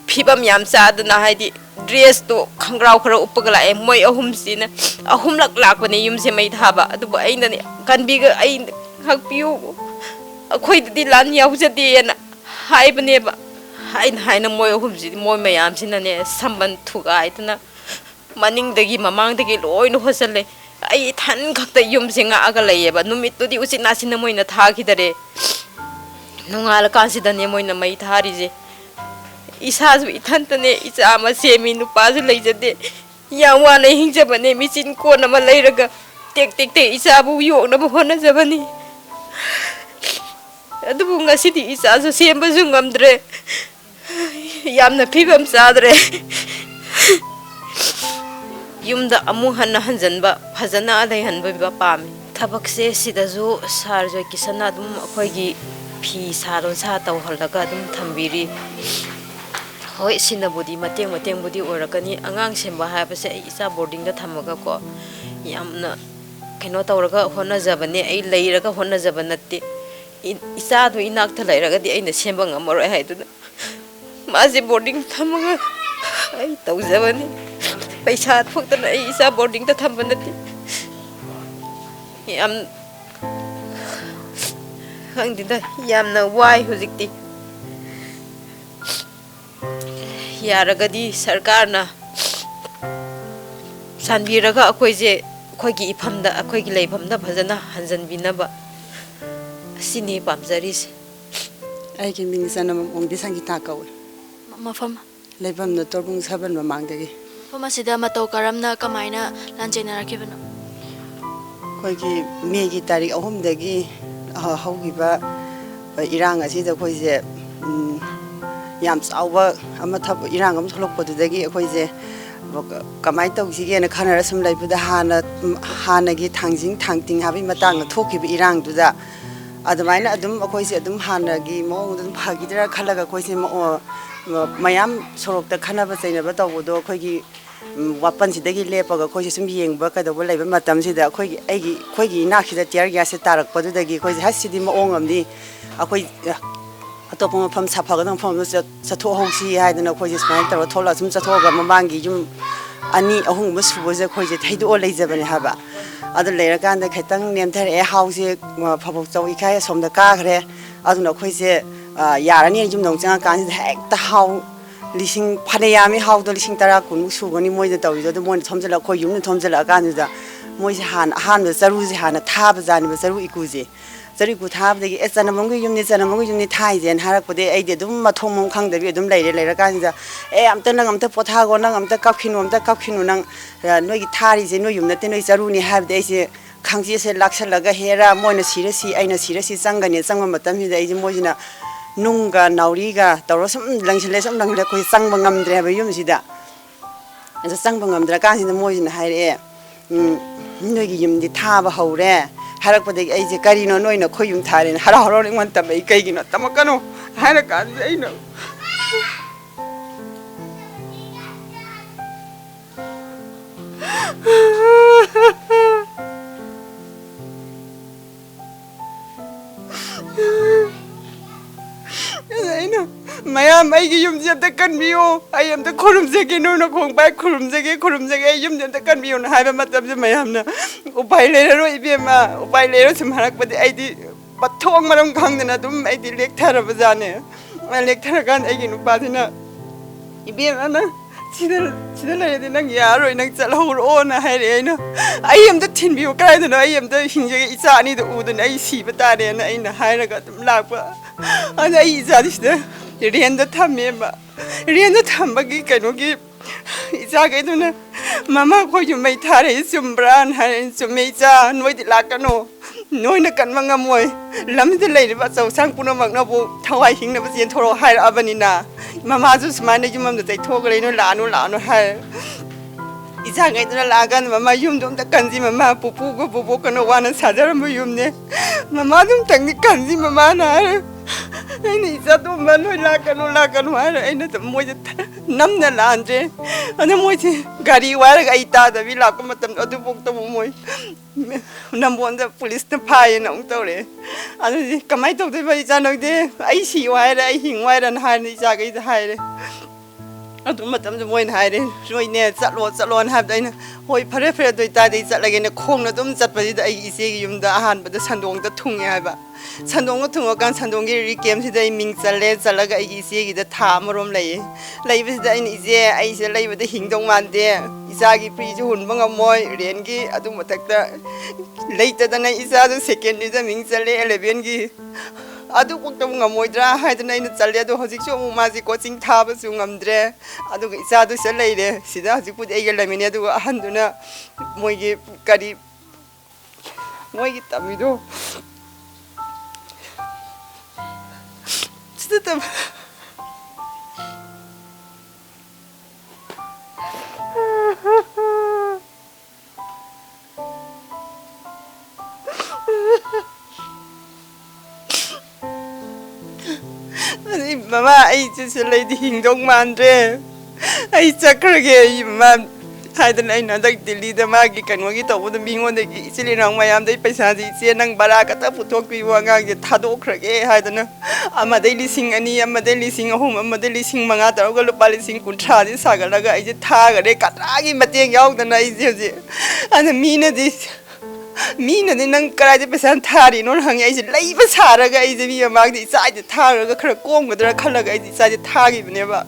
[SPEAKER 6] ꯐꯤꯕꯝ ꯌꯥꯝ ꯆꯥꯗꯅ ꯍꯥꯏꯗꯤ ड्रेस तो खंगराव खरा उपग लाए मोय अहुमसीना अहुमलक लाकने युमसे मै थाबा अदुबो अइनने कनबिगा अइ हकपियु अखोइदि लान यावजदेना हाइबनेबा हाइन मोय अहुमसी मोय मयामसिनने संबंध थुगाइतना मनिंगदगी ममांगदगी लोइन होसले अइ थान खक्ता युमसे ngaga लैयेबा नुमितुदि उचिनासिना मोयना थाखिदरे नुंगाल कांसिदने मोयना मै थारिजे इसाजु इथंतने इचा अमा सेमी नुपाजु लैजदे या वाना हिंजबने मिचिन कोन अमा लैरगा टेक टेक टे इचाबु योगनबु होनजबनी अदुबु ngasiदि इचाजु सेमबजु ngamdre यामना फिबम चादरे युमदा अमु हन हंजनबा फजना लैहनबा पामे थबकसे सिदजु सारजो किसना दुम अखोइगी फी सारोन सा तौहलगा दुम थंबिरी होय सिनबुदी मतेंग मतेंगबुदी ओरकनी अंगांग सेंबा हाबसे इचा बोर्डिंग दा थमगा को यामना केनो तौरगा होनजबने आई लैरगा होनजब नत्ते इचा दु इनाक थ लैरगादी आइना सेंबा ngamoroi हाइदुना माजे बोर्डिंग थमगा आई तौजबने पैसा थोक्तना आई इचा बोर्डिंग दा थमबा नत्ते याम खंदिदा यामना वाई हुजिकती यारगदी सरकारना सानबीरगा अखोइजे अखोइगी इफमदा अखोइगी लैफमदा फजना हंजनबिनबा सिनी पामजरीस
[SPEAKER 7] आइगी मिंग सनम ओंदी संगीता कौल
[SPEAKER 1] मफम
[SPEAKER 7] लेबम न तोरबुंग सबन ममांगदगी
[SPEAKER 1] फमसिदा मतौ करमना कमाइना लांजेनारखिबनो
[SPEAKER 7] कोइगी मेगी तारीख अहुमदगी हौगिबा इरांग असिदा कोइजे याम चाउबा अमा थब इरांग अम थोलकपदुदगी अखोइजे कमाइ तौसिगेना खनरा सम लैबुदा हानगी थांजिंग थांतिंग हाबि मतांग थोखिबि इरांगदुदा अदमाइना अदुम अखोइसे अदुम हानगी मोंग अदुम फागिदरा खलगा अखोइसे मयाम सोरokta खनबा चैनबा तौबदो अखोइगी वापनसिदगी लेपगा अखोइसे सुम येंगबा कदौबा लैबा मतमसिदा अखोइगी इनाखिदा टियर ग्यास तारकपदुदगी अखोइसे हसिदि मोंग अमदि अखोइ अतोप मफम साफागदं फम चथो हौसी हाइदना अखोइसे स्माइल तरो थोला सुम चथोगा ममांगी जुम अनि अहुंग सुबोजे अखोइसे थैदो लैजबने हाबा अदु लेरकांदा खैतंग नेमथरे हाउसे फबक चौ इखाय सोमदा काखरे अदुना अखोइसे यारानी जुम नोंचंगा कांसे हेक्ता हाउ लिसिंग फनेयामी हाउदो लिसिंग तरा कुन सुगनी मोइदे तौइदो मोइन थमजला अखोइ युमने थमजला कांजुदा मोइसे हान चरुजे हाना थाबा जानिबा चरु इकुजे चरु इकु थाबदगी ए चनमंगु युमने थाइजेन हारकपदे आइदे दुम मथोमम खंगदबि दुम लैरे कांजुदा ए अमता नंग अमता पोथागो नंग अमता कपखिनु नंग नोइगी थारिजे नोइ युमनते नोइ चरुनी हाबदे आइसे खांजेसे लाक्सलगा हेरा मोइना सिरसी आइना सिरसी चंगने चंगम मतमसिदा आइजे मोइजना नुंगा नाउरीगा तौर सम लंगसले कोइ चंगब ngamdre हाबे युमसिदा अजा चंगब ngamdra कांसिदा मोइजना हाइरे नोइगी युमदि थाबा हौरे हारकपदगी आइजे करिनो नोइना खोइ युम थारेन हरा हरोलिंग मन तबै कैगिनो तमकनो हारा कांजे आइनो Maya mai gi yum jam ta kan biyo ayam ta khurum jege no no khong bai khurum jege yum jam ta kan biyo na hai ba matam je mayam na upai le ro ibe ma upai le ro sim harak padi ai di pathong maram khang na dum ai di lek thara ba jane ma lek thara kan ai gi nu pa dina ibe ma na chida le de nang ya ro nang chal ho ro na hai re na ayam ta thin biyo kai da na ayam ta hinje ge icha ni da u da ai si ba ta re na ai na hai ra ga dum lak ba ana ai icha dis da रियंदा थमेबा रियंदा थमबगी कनोगी इजा गैदुना मामा खोय मै थारे सुमब्रान हारे सुमेजा नोइदि लाकनो नोइना कनमंगा मोय लमदि लैरिबा चौसांग पुनमगनबो थवाइ हिंनबा जेन थोरो higher अबनिना मामा जु स्माने जुमम दै थोगले no लानो हाय 이장애들아 나가는 마마 윰좀 다 간지 마마 부부고 부부거나 와는 사자람 윰네 마마 좀 당니 간지 마마 나 ini satu mana lakan wara ini tu moja namna lanje ana moja gari wara ga ita da bi lakon matam adu bok to moi nambon da police na phai na ong to le ana kamai to de bai cha nok de ai si wara ai hing wara na ha ni cha ga i hai le adu matam de moi na hai le roi ne chat lo ha dai na hoi phare phare doi ta dei chat lage ne khong na dum chat pa ji da ai ise gi yum da ahan ba da sandong da thung ya ba 산동고 퉁어간 산동기 리겜시다 민살레 살라가 이시기다 타모롬 레이 레이비시다 이제 아이세 레이비다 행동만데 이사기 프리즈 혼방가 모이 렌기 아두 못탁다 레이터다나 이사도 세컨디다 민살레 11기 아두 꼭도가 모이드라 하이드나 이는 잘려도 허직쇼 무마지 코칭 타버수 ngam드레 아두 이사도 셀레이레 시다 아직부터 에겔라미네 아두 한두나 모이기 까리 모이기 따미도 진짜 아니 마마 아이 진짜 레이디 행동만데 아이 착하게 이마 하여튼 아이 나다 딜리다 마기 간와기 떠보다 민원데 이슬리랑 마얌데 पैसा지 이제 능 바라 갖다 부탁비고 안가게 타도크게 하여튼 아마데 리싱 아니 아마데 리싱 홈 아마데 리싱 망아 떠가 루파 리싱 군차지 사가라가 이제 타가래 까다기 맞대 야우다나 이제 아니 미네디 능 까라지 पैसा 타리 논 항이 이제 레이바 사라가 이제 미야 막디 이제 타가가 그래 꽁거더라 칼라가 이제 타기브네바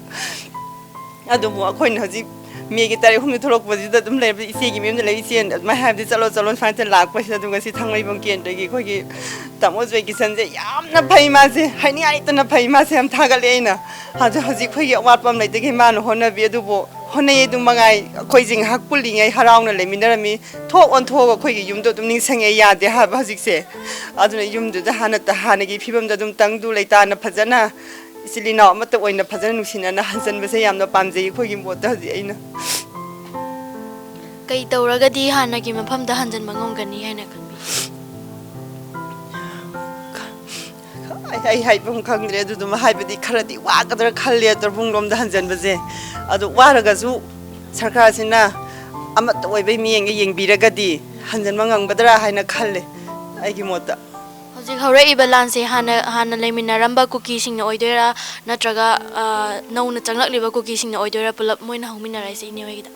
[SPEAKER 7] 아도 뭐 아코인 하지 미기 딸이 홈이 돌아오고지다 좀 레비 이세기 미면 레비시엔 마하브디 잘로 파한테 라고시다 둥가시 탕마이번 겐데기 거기 담오즈베기 선제 얌나 파이마세 하니 아이तना 파이마세 함 타갈레이나 아주 하지 거기 와밤 레이데기 만 호나비에도보 호네에도 망아이 거이징 학불링에 하라우나 레미나라미 톡 온토가 거기 юм도 좀 닝생에 야데 하바 하직세 아주네 юм도 하나다 하네기 피범다 좀 땅도 레이다나 파잖아 이슬리나 아무것도 오이나 파자는 누시나나 한선베세 얌나 밤제이 거기 못 하지 아이나
[SPEAKER 1] ꯀꯩ ꯇꯧꯔꯒꯗꯤ ꯍꯥꯟꯅꯒꯤ ꯃꯐꯝꯗ ꯍꯟꯖꯟꯕ ꯉꯝꯒꯅꯤ ꯍꯥꯏꯅ ꯈꯟꯕꯤ
[SPEAKER 7] ai haibum khangdre adu dum haibadi kharadi wagadra khalle torbunglomda hanjanbaje adu waragasu sarkar sina amat oibai miyenge yengbiragadi hanjanma ngamgadra haina khalle aigi mota
[SPEAKER 1] ꯍꯧꯖꯤꯛ ꯍꯧꯔꯛꯏꯕ ꯂꯥꯟꯁꯦ ꯍꯥꯟꯅ ꯂꯩꯃꯤꯟꯅꯔꯝꯕ ꯀꯨꯀꯤꯁꯤꯡꯅ ꯑꯣꯏꯗꯣꯏꯔꯥ ꯅꯠꯇ꯭ꯔꯒ ꯅꯧꯅ ꯆꯪꯂꯛꯂꯤꯕ ꯀꯨꯀꯤꯁꯤꯡꯅ ꯑꯣꯏꯗꯣꯏꯔꯥ ꯄꯨꯂꯞ ꯃꯣꯏꯅ ꯍꯧꯃꯤꯟꯅꯔꯛꯏꯁꯦ ꯏꯅꯦ ꯍꯣꯏꯒꯤꯗ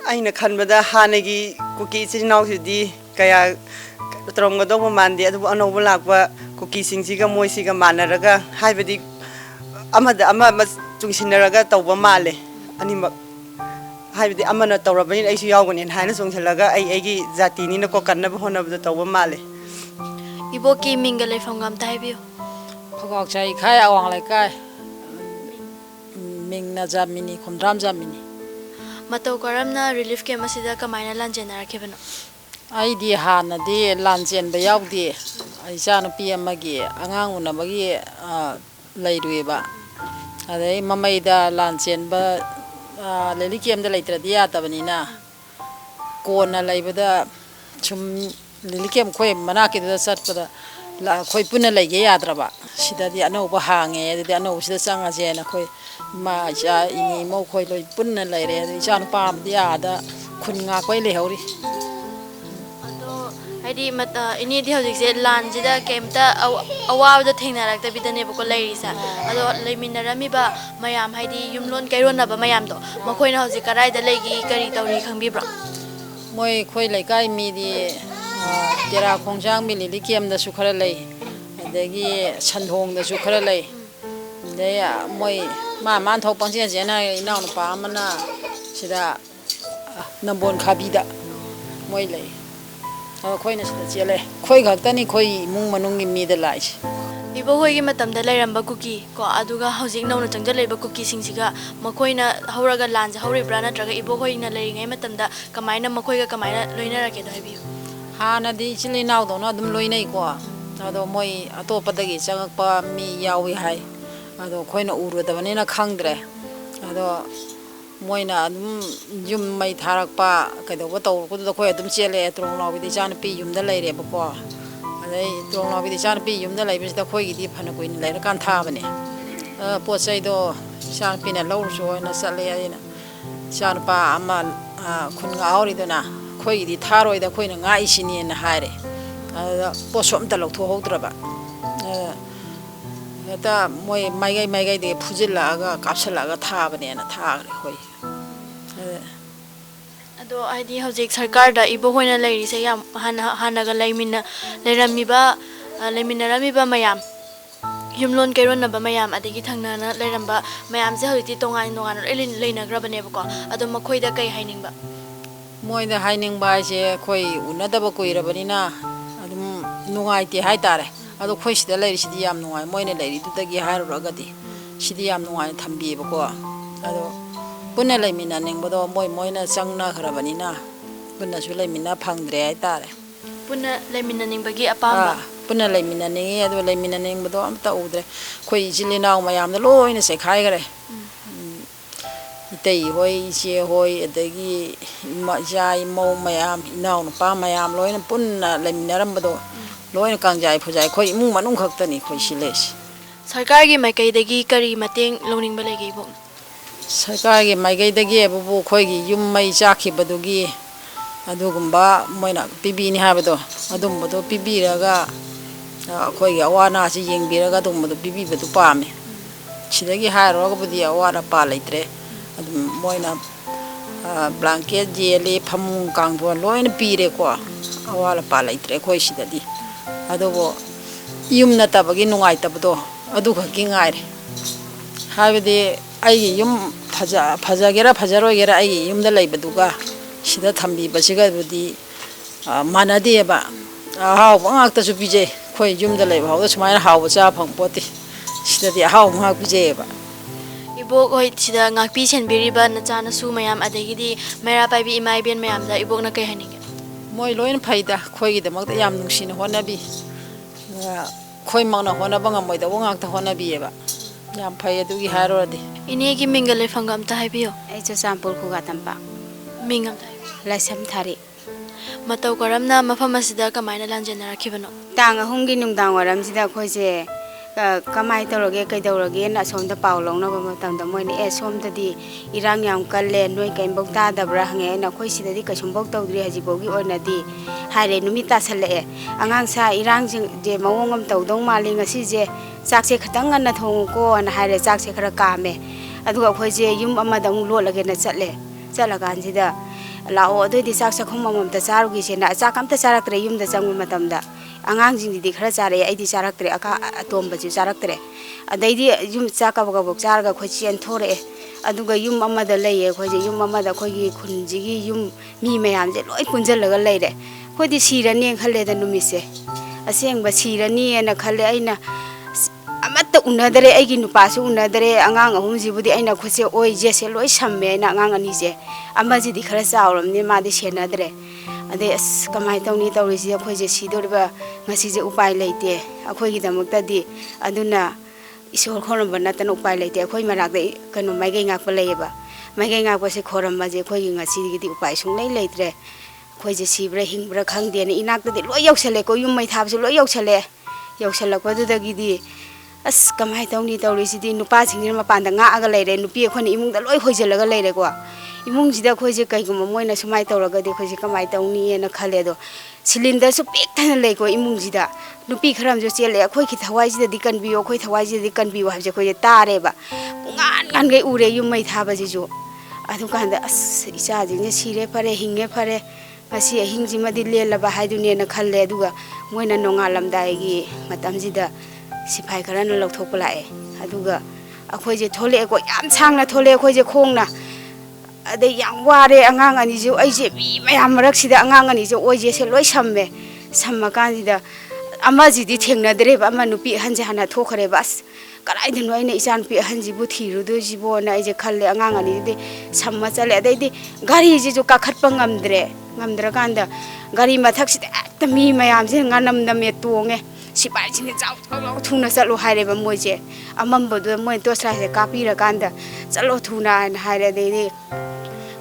[SPEAKER 7] aina khanbada hanagi kuki chinausidi kaya toromgadoma mande adu anoba lakwa kuki singsiga moisiga manaraga haibadi amada ama chungsinaraga tawba male animak haibadi amana tawrabani aisu yawgani haina chungsilaga aigi jati ni na ko kannaba honabda tawba male
[SPEAKER 1] iboki minga leifam gam taibiyo
[SPEAKER 8] phagok chai khai awang lai kai mingna jamini khomdram jamini
[SPEAKER 1] matau karamna relief camp asida kamaina lanjenarakebano
[SPEAKER 8] aidi hanadi lanjen ba yaudi aisa no pi amagi angang unabagi leirueba adai mamaida lanjen ba leli camp da leitradi ya tabanina kona leibada chum leli camp khoi manaki da satpada la khoi puna leige yadraba sidadi anoba hange adidi anoba sida changa jena khoi ma ja ini mo khoi loi punna leire adidi chan pam dia da khun nga koi lehori
[SPEAKER 1] ado haidi mata ini di hojik se lan jida kemta awawda thengnarak ta bidane bako leirisa ado leiminarami ba mayam haidi yumlon kairona ba mayam do makhoina hojik karai da leigi kari tawri khangbibra
[SPEAKER 8] moi khoi lai kai mi di tera khongjang mi li kem da su khara lei adagi sandhong da su khara lei de moi man thok pangje jena inaw na pa mana sida nambon khabi da moi lei khoi na sida chele khoi gaktani khoi mung manung mi da lai
[SPEAKER 1] ibo hoigi matamda leiramba kuki ko aduga hojik nowna changjaleba kuki singsiga makhoina hauraga lanja hauribra natraga ibo hoina leiringai matamda kamaina makhoiga kamaina loinarake do habiyo
[SPEAKER 8] hanadi chili naw do na dum loinai ko ado moi atopadagi changakpa mi yawi hai ado khoina urodabani na khangdre ado moina adum yum mai tharakpa kaidoba tawrkudu da khoi adum chele trong lawi di chan pi yum da leire ba ko adai trong lawi di chan pi yum da leibe da khoi gi di phana kuin leira kan tha bane po chai do chan pi na lawr so na sale ina chan pa ama khun nga auri do na khoi gi di tharoi da khoi na nga isini na haire po som ta lok tho hodra ba ta moi mai gai de phujila ga kapsala ga tha bane na tha gre khoi
[SPEAKER 1] ado aidi hojik sarkar da ibo hoina leiri se yam hana ga leimina leramiba leminaramiba mayam yumlon kairon na ba mayam adigi thangna na leramba mayam se hojiti tongan leina grabane ba ko ado makhoi da kai hainingba
[SPEAKER 8] moi da hainingba se khoi unada ba koirabani na adum nungai ti hai tare ado khoi sida leiri sidi yam nungai moine leiri tu dagi haru ragadi sidi yam nungai thambi ba ko ado punna leimina ningbodo moina changna kharabani na punna su leimina phangdre ai tare
[SPEAKER 1] punna leimina ningbagi apamba
[SPEAKER 8] punna leimina ningi ado leimina ningbodo amta udre khoi jilinaw mayam da loina se khai gare itei hoi che hoi adagi ma jai mo mayam inaw no pa mayam loina punna leimina rambodo loina kangjai phujai khoi imung manung khaktani khoi siles
[SPEAKER 1] sarkar gi maikai dagi kari mateng loning ba legi bo
[SPEAKER 8] sarkar gi maigai dagi bu khoi gi yum mai chakhi badugi adugumba moina pibini habado adumbodo pibiraga khoi gi awana si yengbiraga dumbodo pibibadu pame sidagi hairo ga budi awana pa leitre adum moina blanket jele phamung kangbo loina pire ko awala pa leitre khoi sidadi adobo yum na tabagi nungai tabdo adu khaki ngaire habide ai yum phajagera phajaroigera ai yum da leibaduga sida thambi basiga budi manade ba haw bangak ta su pije khoi yum da leiba haw sumaina haw cha phangpoti sida di haw ngak pije ba
[SPEAKER 1] ibok hoi sida ngakpi senbiriba na chana su mayam adagidi mera pai bi imai ben mayam da ibok na kai haninge
[SPEAKER 8] moi loin phaida khoi gi damak yam nungsina honabi khoi mangna honaba ngamoi da wangak ta honabi ba yam phai adugi harodi
[SPEAKER 1] ine gi mingale fangam ta haibio
[SPEAKER 9] ai champur khuga tampa
[SPEAKER 1] mingam ta
[SPEAKER 9] laisam thari
[SPEAKER 1] matau karamna mafam asida kamaina lanjena rakhibano
[SPEAKER 9] tang ahumgi nungdang waram sida khoise kamai toroge kai toroge na somda paulong na ba tamda moini e somda di irang yam kalle noi kai bok ta dabra hange na khoi sida di kasum bok tawdri haji bogi oina di haire numita sale angang sa irang je mawongam tawdong mali ngasi je sakse khatang na thong ko na haire sakse khara kame aduga khoi je yum ama dang lo lage na chatle chalagan sida lao adu di sak sakhum mamam ta charugi se na chakam ta charak tre yum da changmu matamda angang jing di khara chare ai di charak tre aka atom ba ji charak tre adai di yum chaka ba bok charga khoi chen thore aduga yum ama da leye khoi je yum ama da khoi gi khunji gi yum mi mayam je loi punjal laga leire khoi di sirani khalle da numi se aseng ba sirani na khalle aina amata unadare ai gi nupa su unadare angang ahum ji budi aina khose oi je se loi samme na angang ani je ama ji di khara chawram ni ma di senadre ade as kamai tawni tawri ji khoi je sidoriba ngasi je upai leite akhoi gi damakta di aduna isor khoram bana tan upai leite khoi marak de kanu mai gai ngak paleba mai gai ngak se khoram ma je khoi gi ngasi gi di upai sung nei leitre khoi je sibra hingbra khang de ni inak de loi yoksale ko yum mai thab su loi yoksale yoksala ko du da gi di as kamai tawni tawri si di nupa singir ma panda nga aga leire nupi khoni imung da loi hoijelaga leire ko imung jida khoije kaigum moina sumai tawraga de khoije kamai tawni ena khale do cylinder su pek tan lei ko imung jida nupi kharam jo chele khoi ki thawai jida di kan biyo khoi thawai jida di kan biyo habje khoije tare ba ngan ngan gai ure yum mai thaba ji jo adu kan da as isa jinge sire pare hinge pare asi hing ji madi lela ba haidu ne na khalle aduga moina nongalam dai gi matam jida sipai karana lokthok palae aduga akhoi je thole ko yam changna thole akhoi je khongna ade yang ware angang ani je ai je bi mayam rak sida angang ani je oi je se loi samme samma kan jida ama ji di thengna dre ba ama nupi hanje hana thokhare bas karai de noi ne isan pi hanji bu thiru do jibo na ai je khalle angang ani de samma chale ade di gari je jo ka khat pangamdre ngamdra kanda gari mathak sida ta mi mayam je nganam na me tonge sipai chau thuna chalo haire ba moje amambo do moi tosra se kapira kanda chalo thuna haire de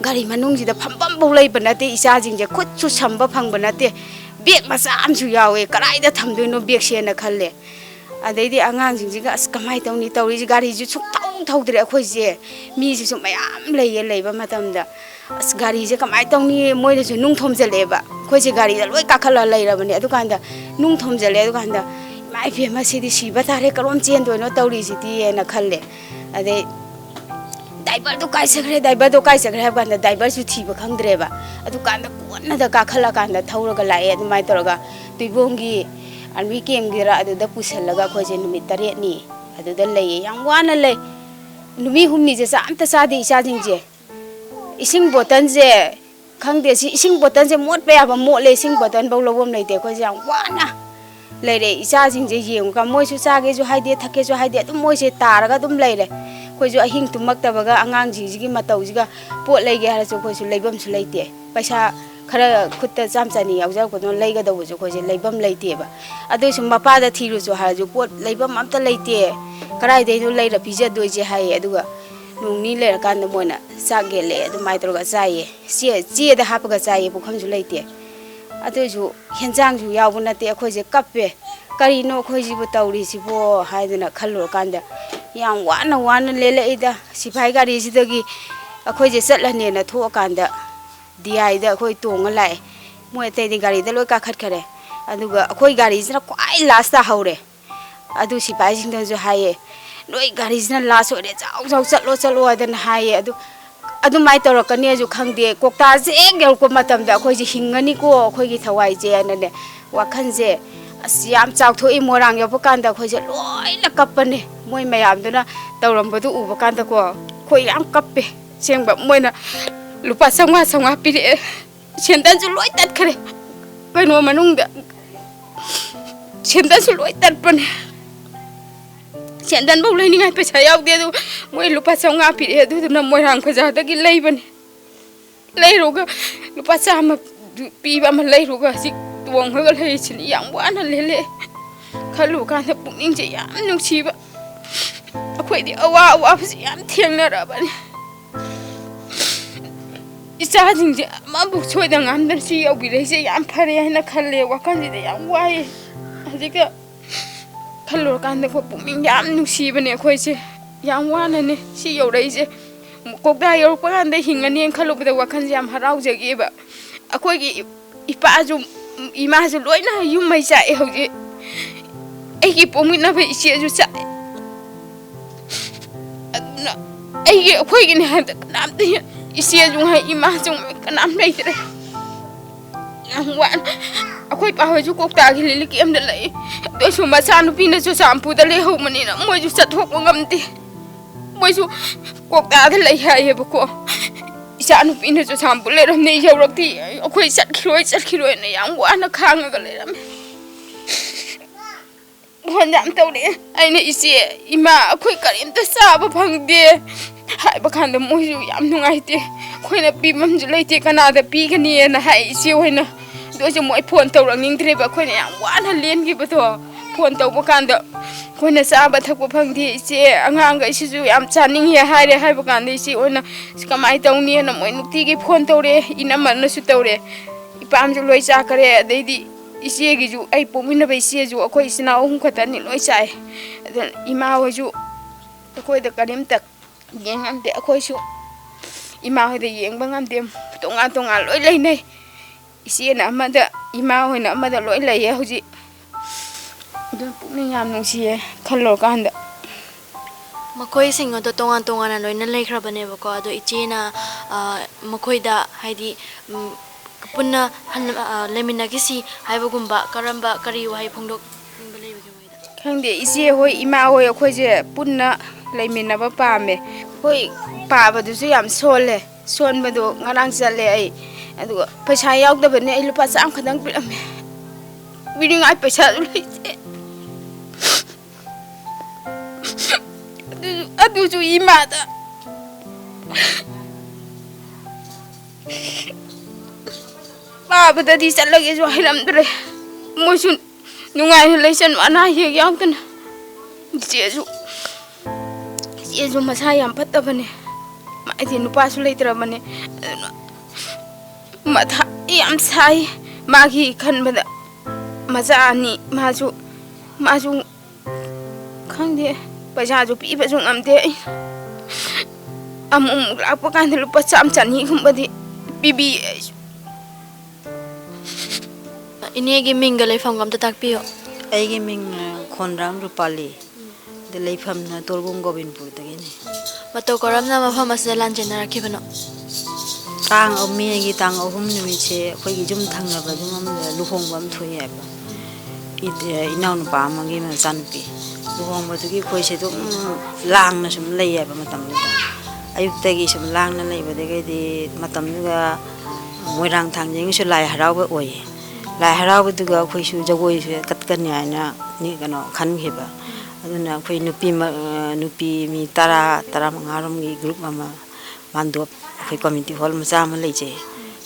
[SPEAKER 9] gari manung ji da phambam bo lei banate isa jing je khut chu samba phang banate bek macha am chu yawe karai da thamdoi no bek se na khalle adai angang jing ji ga kamai tawni tawri ji gari ju chuk thau dre khoi je mi ji su mayam lei ba matam da gari je kamai tawni moi de ju nung thom je le ba khoi je gari da loi ka khala lei ra bani adu kan da nung thom je le adu kan da mai phe ma si di si ba tare karom chen do no tawri ji ti na khalle adai diaper to kai sakre kan da diaper su thi ba khang dre ba adu kan da konna da ka khala kan da thaura ga lai adu mai tor ga tuibongi army camp gira adu da pusalaga khoi je numit tare ni adu da lei yang wana lei numi humni je sa amta sa de isa jing je ising botan je khang de si ising botan je mot pe aba mo le ising botan bau lobom nei te khoi je yang wana lei re isa jing je yeng ka moi su sa ge ju hai de thake ju hai de dum moi se tar ga dum lei re khoi ju ahing tumak ta baga angang ji ji gi matau ji ga pot lei ge ha su khoi su leibam su leite paisa khara khutta cham chani yaw jaw ko no leiga da ju khoi je leibam leite ba adu su mapa da thiru su ha ju pot leibam amta leite karai de no leira pija doi je hai adu ga nung ni le kan da moina sa ge le adu mai tor ga sai che da hap ga sai bu kham ju leite adu ju henjang ju yaw bu na te khoi je kappe kari no khoi ji bu tawri si bo hai da na khallo kan da yang wana lele ida sipai gari si dagi akhoi je sat la ne na tho kan da diai da akhoi tong lai moi te di gari da loi ka khat khare aduga akhoi gari jina kwai last ta haure adu sipai jing da ju haye noi gari jina last ore jau chalo adan haye adu mai tor ka ne ju khang de kokta je gel ko matam da akhoi ji hingani ko akhoi gi thawai je na ne wakhan je asiam chau thoi morang yo pakan da khoi je loi na kapane moi mayam duna tawram badu u bakan da ko khoi yam kappe sengba moi na lupa sangwa piri sendan ju loi tat khare kai no manung da sendan ju loi tat pan sendan bo lei ni ngai pesa yaw de du moi lupa sangwa piri du na moi rang phaja da gi lei ban lei ro ga lupa sama pi ba ma lei ro ga si tuang ha ga lei chin yang wana lele khalu kan da pungning je yam nung chi ba akhoi di awa phi yam thiang na ra ba ni isa jing je ma bu choi da ngam dan si yaw bi le je yam phare na khalle wa kan ji de yam wai ji ka khalu kan da ko pungning yam nung si ba ne akhoi je yam wana ne si yaw dai je kok da yaw pa kan da hingani khalu ba da wa kan jam harau je gi ba akhoi gi ipa ju ima ju loi na yum mai sa e ho ji ai gi pomi na ba isi ju sa ai gi akhoi gi ne ha nam te isi ju hai ima ju kanam nei tre yang wan akhoi pa ho ju kok ta gi li ki am da lai to su ma sa nu pi na ju sampu da le ho mani na moi ju sat hok ngam ti moi ju kok ta da lai ha ye ba ko isa nu pi na ju sampu le ram nei jau rak ti akhoi sat khiroi na yang wan na khang ga le ram hon jam tau de ai ne isi ima akhoi karim ta sa ba phang de hai ba khan da moi ju yam nungai te khoi na pi mam ju leite kana da pi ga ni na hai isi hoina do ju moi phone tau rang ning tre ba khoi na yang wan ha len gi ba to phone tau ba kan da khoi na sa ba thak ba phang de isi angang ga isi ju yam chaning he hai ba kan de isi oina kamai tau ni na moi nukti gi phone tau re ina man na su tau re ipam ju loi cha kare dei di isi gi ju ai pomina ba isi ju akhoi sina hum khata ni loi chai ima ho ju akhoi da karim tak yeng am de akhoi su ima ho de yeng bang am de tonga loi lei nei isi na ma da ima ho na ma da loi lei he hoji do pukning yam nung si e khalo kan da
[SPEAKER 1] makoi sing do tonga na loina leikhra bane ba ko ado ichena makoi da haidi punna lemina gisi haiba gumba karamba kari wahai phongdok ba lei ba moida
[SPEAKER 9] khangde isi hoi ima hoi akhoi je punna leimina ba pame hoi pa ba du su yam son ba do ngarang chale ai adu paisa yaw da bane ai lupa sam khadang pilame wiring ai paisa lei adu ju ima da ba ba da di chalage ju hiram dre moisun ꯅꯨꯡꯉꯥꯏꯅ ꯂꯩꯁꯟ ꯑꯅꯥ ꯑꯌꯦꯛ ꯌꯥꯎꯗꯅ ꯏꯆꯦꯁꯨ ꯃꯁꯥ ꯌꯥꯝ ꯐꯠꯇꯕꯅꯦ ꯃꯥꯗꯤ ꯅꯨꯄꯥꯁꯨ ꯂꯩꯇ꯭ꯔꯕꯅꯦ ꯑꯗꯨꯅ ꯃꯊꯥ ꯌꯥꯝ ꯁꯥꯏ 마기 칸마다 맞아 아니 마주 칸데 바자주 비바중 암데 아무 라고 간들 루파 참찬이 kumba디 비비
[SPEAKER 1] 이니에게 민가 레이팜 감다 takpiyo
[SPEAKER 5] aigi ming khonram rupali de leifam na torgung gobinpur dagini
[SPEAKER 1] mato koramna mafam asda lanjena rakhibano
[SPEAKER 5] tang omi gi tang ohum nimi che khoi gi jum thangna ba jum am luhong bam thoi ba inaw nu pa ma gi ma chanpi luhong ba gi khoi se to lang na sum lei ba matam da ayuk ta gi sum lang na lei ba de gi di matam ga moirang thang jing su lai harau ba oi lai harau ba du ga khoi su jagoi su kat kan ya na ni ga no khan gi ba aduna khoi nupi mi tara mangarom gi group ma mandop khoi community hall macha ma leije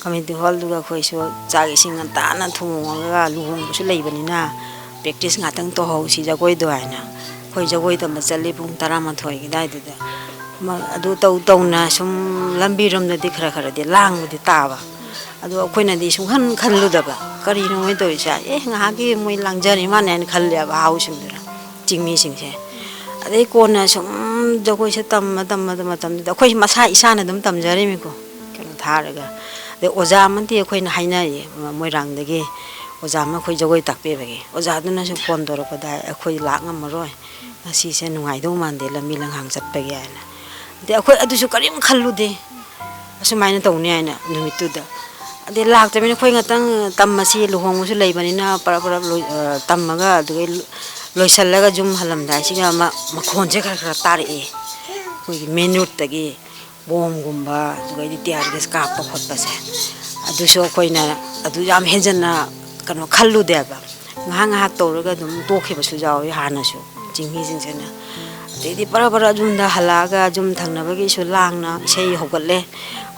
[SPEAKER 5] community hall duga khoi so chagi singan ta na thunga luhong su leibani na practice nga tang to ho si jagoi do aina khoi jagoi ta ma chali pung 12 gi dai du da ma adu tau na sum lambi rom da dikhra khara de lang di ta ba adu khoi na di sum khan lu da ba kari no mai do sa nga gi moi lang jari ma ne khal ya ba hau sum da jingmi sing se adai ko na sum jagoi se tam da khoi masa isa na dum tam jari mi ko kano tharaga de oja man ti khoi na haina ye moirang de ge oja ma khoi jagoi takpe ba ge oja du na su phone dor ko da khoi lak ngam roi asi se nungai do man de la mi lang hang chat pa ge na de khoi adu su karim khallu de asu mai na to ne na numit tu da de lak ta mi khoi ngatang tam ma si luhong su lei bani na para tam ma ga du loisalaga jum halam dai siga ma khon je khara tari e koi main road tagi bom gumba dugai di tiar ges ka pa khot pa se adu so koi na adu yam henjana kano khallu de ba nga tawraga dum tokhe ba su jaw ya hana su jinghi jingsena de para jum da halaga jum thangna ba gi su langna sei hogatle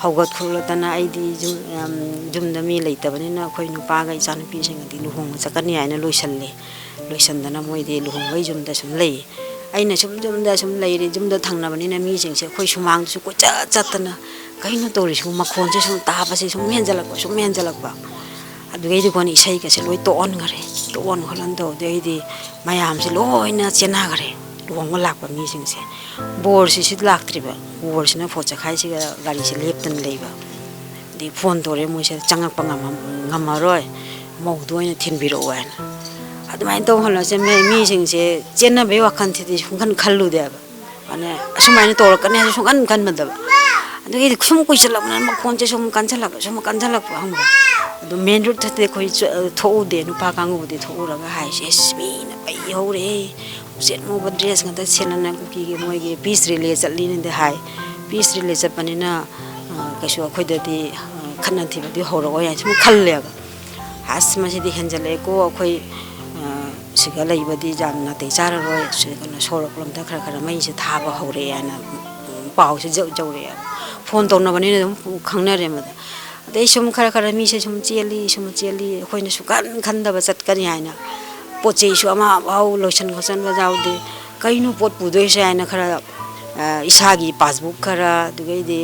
[SPEAKER 5] hogat khulotana ai di jum da mi leita bani na koi nu pa ga icha nu pi sing di lu hong chakani ai na loisalle loisandana moi de luhong bai jum da sum lei aina sum da sum lei ri jum da thangna bani na mi jing se khoi sumang su ko chatana kaino tori sum makhon se sum ta pa se sum menjalak ba adu ge di kon isai ka se loi to on holan do de di mayam se loi na chena gare luhong lak ba mi jing se bor si lak tri ba bor si na pho cha khai si ga gari se lep tan lei ba di phone tore moi se changak pa ngam roi mo do ina thin bi ro wa adumai to hola se mi sing se chenna be wakan thi sungkan khallu de ba ane asumai ni tor kan ha sungkan kan ba adu gi khum ko chala na ma khon che sum kan chala pa hang ba adu main road the khoi tho de nu pa kang bu de tho ra ga hai se mi na pai ho re set mo ba dress ngata chena na ki moi ge peace relay challi ni de hai peace relay chapani na ka shu khoi de di khanan thi ba di ho ro ya sum khal le ga has ma si di henjale ko khoi siga leibadi jamna te chara roi sigana sorok lom ta khara mai se thaba hore ana pau se jau re phone to na bani dum khangna re ma dei sum khara mi se sum cheli khoina su kan khanda ba chat kan yaina poche su ama bau lotion khosan ba jau de kainu pot pu doi se ana khara isagi passbook khara dugai de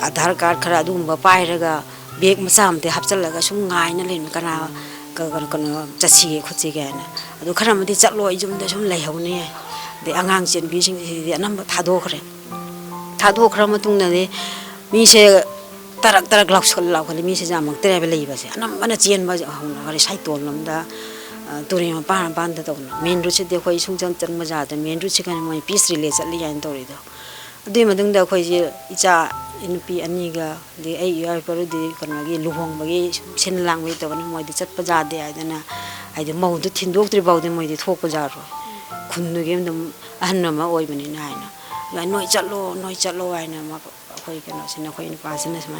[SPEAKER 5] aadhar card khara dum ba pai raga bag masam te hapchalaga sum ngai na len kana kano chasi khochi ga na adu kharamadi chatlo ijum da sum lai haune de angang chen bi sing de anam thado khra matung na de mi se tarak law khali mi se jamak tere be lei ba se anam bana chen ba hauna gari sai tol lam da turi ma pan da to main ru se de khoi sung chang chan ma ja da main ru se kan moi peace relay chatli yan to ri do adu madung da khoi je icha NP ani ga de ai yar paru de kana gi luhong ba gi sin lang wi to moi de chat pa ja de ai dana ai de mau du thin dok tri bau de moi de thok pa ja ro khun nu gem dum an na ma oi bani na na la noi chat lo ai na ma khoi kana sin khoi ni pa sin na ma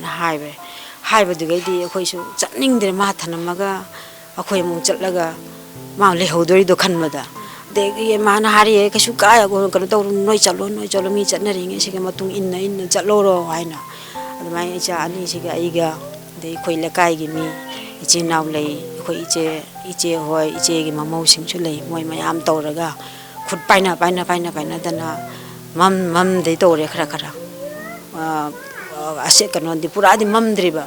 [SPEAKER 5] hai ba de gi de khoi su chat ning de ma than ma ga khoi mu chat la ga ma le ho dori do khan ma da de ye ma na hari ka su ka ya go kana to noi chalo mi chat na ring se ke matung in chalo ro ai na admai cha ani se ga ai ga de khoi la kai gi mi ichi naw lei khoi iche hoi iche gi mamau sing chu lei moi mayam tawraga khut paina dana mam dei tawre khara ase kano di pura di mam driba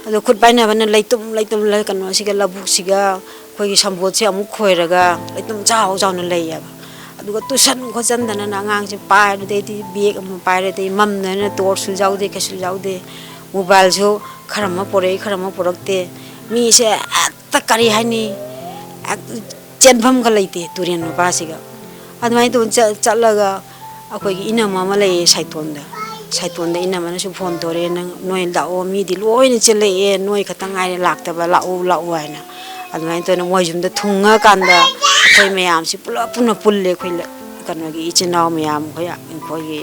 [SPEAKER 5] ado khut paina bana leitum la kano siga labuk siga khoi gi sambot se amu khoiraga leitum chao na lei ya aduga tusan khojan dana na ngang se pai de di beg am pai de mam na tor sul jau de kesul jau de mobile jo kharama porakte mi se ta kari hani chenpham ga leite turian pa siga admai to chalaga akoi gi ina mama lei saiton da ina mana su phone tore nang noi da o mi di loi ni chele e noi khatang ai lakta ba la o ai na admai to na moi jum da thunga kan da akoi mayam si puna pulle khoi la kanu gi ichinaw mayam khoya khoi gi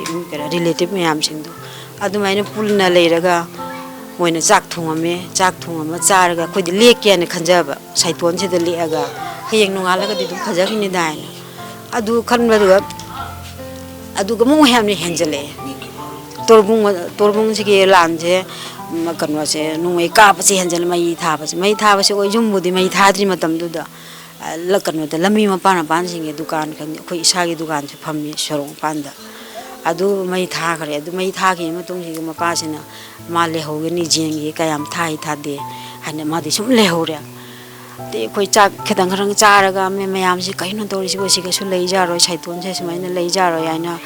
[SPEAKER 5] relative mayam sing do admai na pulna leiraga moina chak thungame charaga khoi di lekya ne khanjaba saiton se da leaga heyeng nungala ga di dum khajagi ni dai na adu khanba adu ga mo ham ni henjale torbung sigi lanje kanu se nungai ka pa si henjal mai tha ba se oi jum budi mai tha dri matam du da la kanu da lami ma pan singe dukan kan khoi isa gi dukan se phammi sorong panda adu mai tha khare adu mai tha gi ma tung gi ma pa sina ma le ho gi ni jeng gi kayam tha de hane ma di sum le ho re te khoi chak khedang rang charaga me mayam si kaino tori si bo si ga su lei ja ro saiton se smai na lei ja ro yaina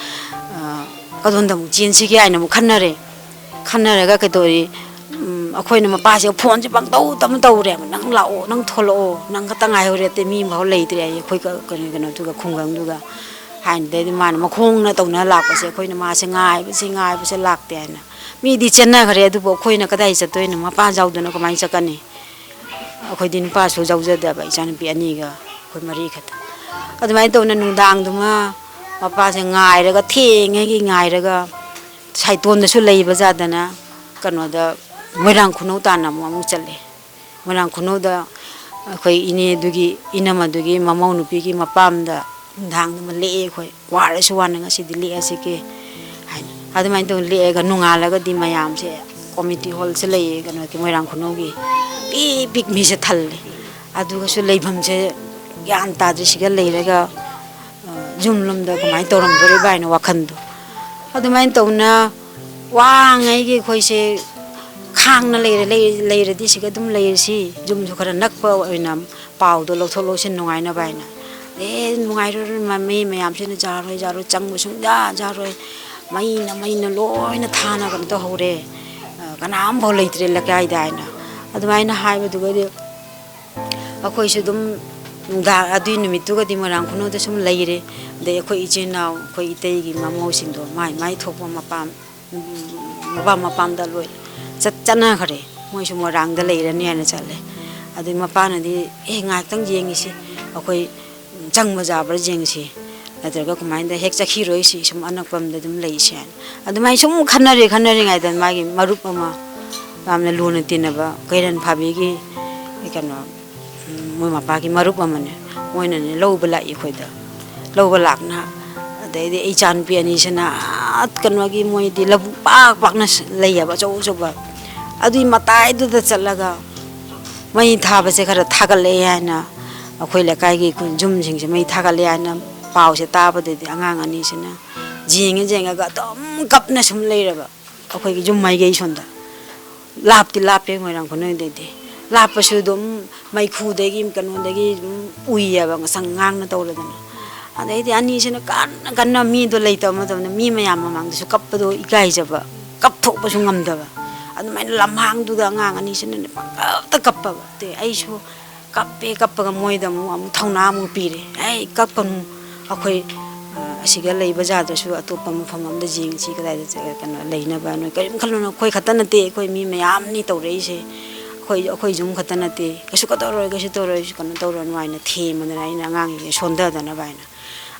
[SPEAKER 5] kadondam jinsi gi aina mu khannare ga kedori akhoina ma pa se phone je bang tau re nang lao nang tholo nang ka tangai hore te mi ma lei tre ai khoi ka kan tu ga khungang du ga hain de man ma khong na tau na lak pa se khoina ma se ngai pa se lak te na mi di chenna khare du bo khoina kadai cha toina ma pa jau du na kamai cha kani akhoi din pa su jau ja da ba ichan pi ani ga khoi mari khata admai to na nungdang du ma pa se ngai ra ga theng gi ngai ra ga saiton da su lei ba ja da na kano da moirang khunau ta na mu chale moirang khunau da khoi ine dugi inama dugi mamau nupi gi mapam da dang ma le khoi ware su wan nga si di le ase ke hain admai to le ga nunga la ga di mayam se committee hall se le ga no ki moirang khunau gi big mi se thal adu ga su leibam se yan ta dri si ga le ra ga jumlum da kamai toram dore bai na wakhan do admai to na wangai gi khoi se khang na leire di siga dum leire si jum ju khara nakpa oina pau do lo tholo sin nungai na bai na nungai ro ma me mayam sin ja ro chang bu sung ja ro mai na loi na thana kan to hore kanam bo leitre la kai dai na admai na hai bu du ga di akhoi se dum da adu nimit tu ga di marang khuno da sum leire de akhoi ije naw khoi itei gi mamau sin do mai thokwa mapam da loi chana khare moi su morang da leira ni na chale adu mapa na di ngak tang jeng si akhoi jang ma ja bar jeng si adraga kumai da hek chakhi roi si sum anak pam da dum lei sian adu mai sum khanare ngai dan ma gi marup ma amna luna tinaba kairan phabi gi ekano moi mapa gi marup ma ne moi na ne lo bala I khoi da lo balak na dai de ai chan pi ani sana at kanwa gi moi di labu pak na leia ba chau ba adui matai du da chalaga mai tha ba se khara thagal le ya na akhoi la kai gi kun jum jing se mai thagal le ya na pau se ta ba de angang ani sina jing ga dom kap na sum le ra ba akhoi gi jum mai ge son da lap pe ngoi rang khonoi de lap pa su dum mai khu de gi kanon de gi ui ya ba sang ngang na to la da adai di ani sina kan na mi do le ta ma da mi mayam mang su kap do ikai ja ba kap thok ba su ngam da ba adumai lamhang du da ngang ani sin ne ta kappa te ai su kappe ga moi da mu am thauna mu pi re ai kap kan akhoi asiga lei ba ja da su atop mu pham am da jing chi ka da kan leina ba no kai khalo no khoi khata na te khoi mi mayam ni to re se khoi jum khata na te kasu ka to ro kan to ro no ai na the man na ina ngang ye sonda da na ba na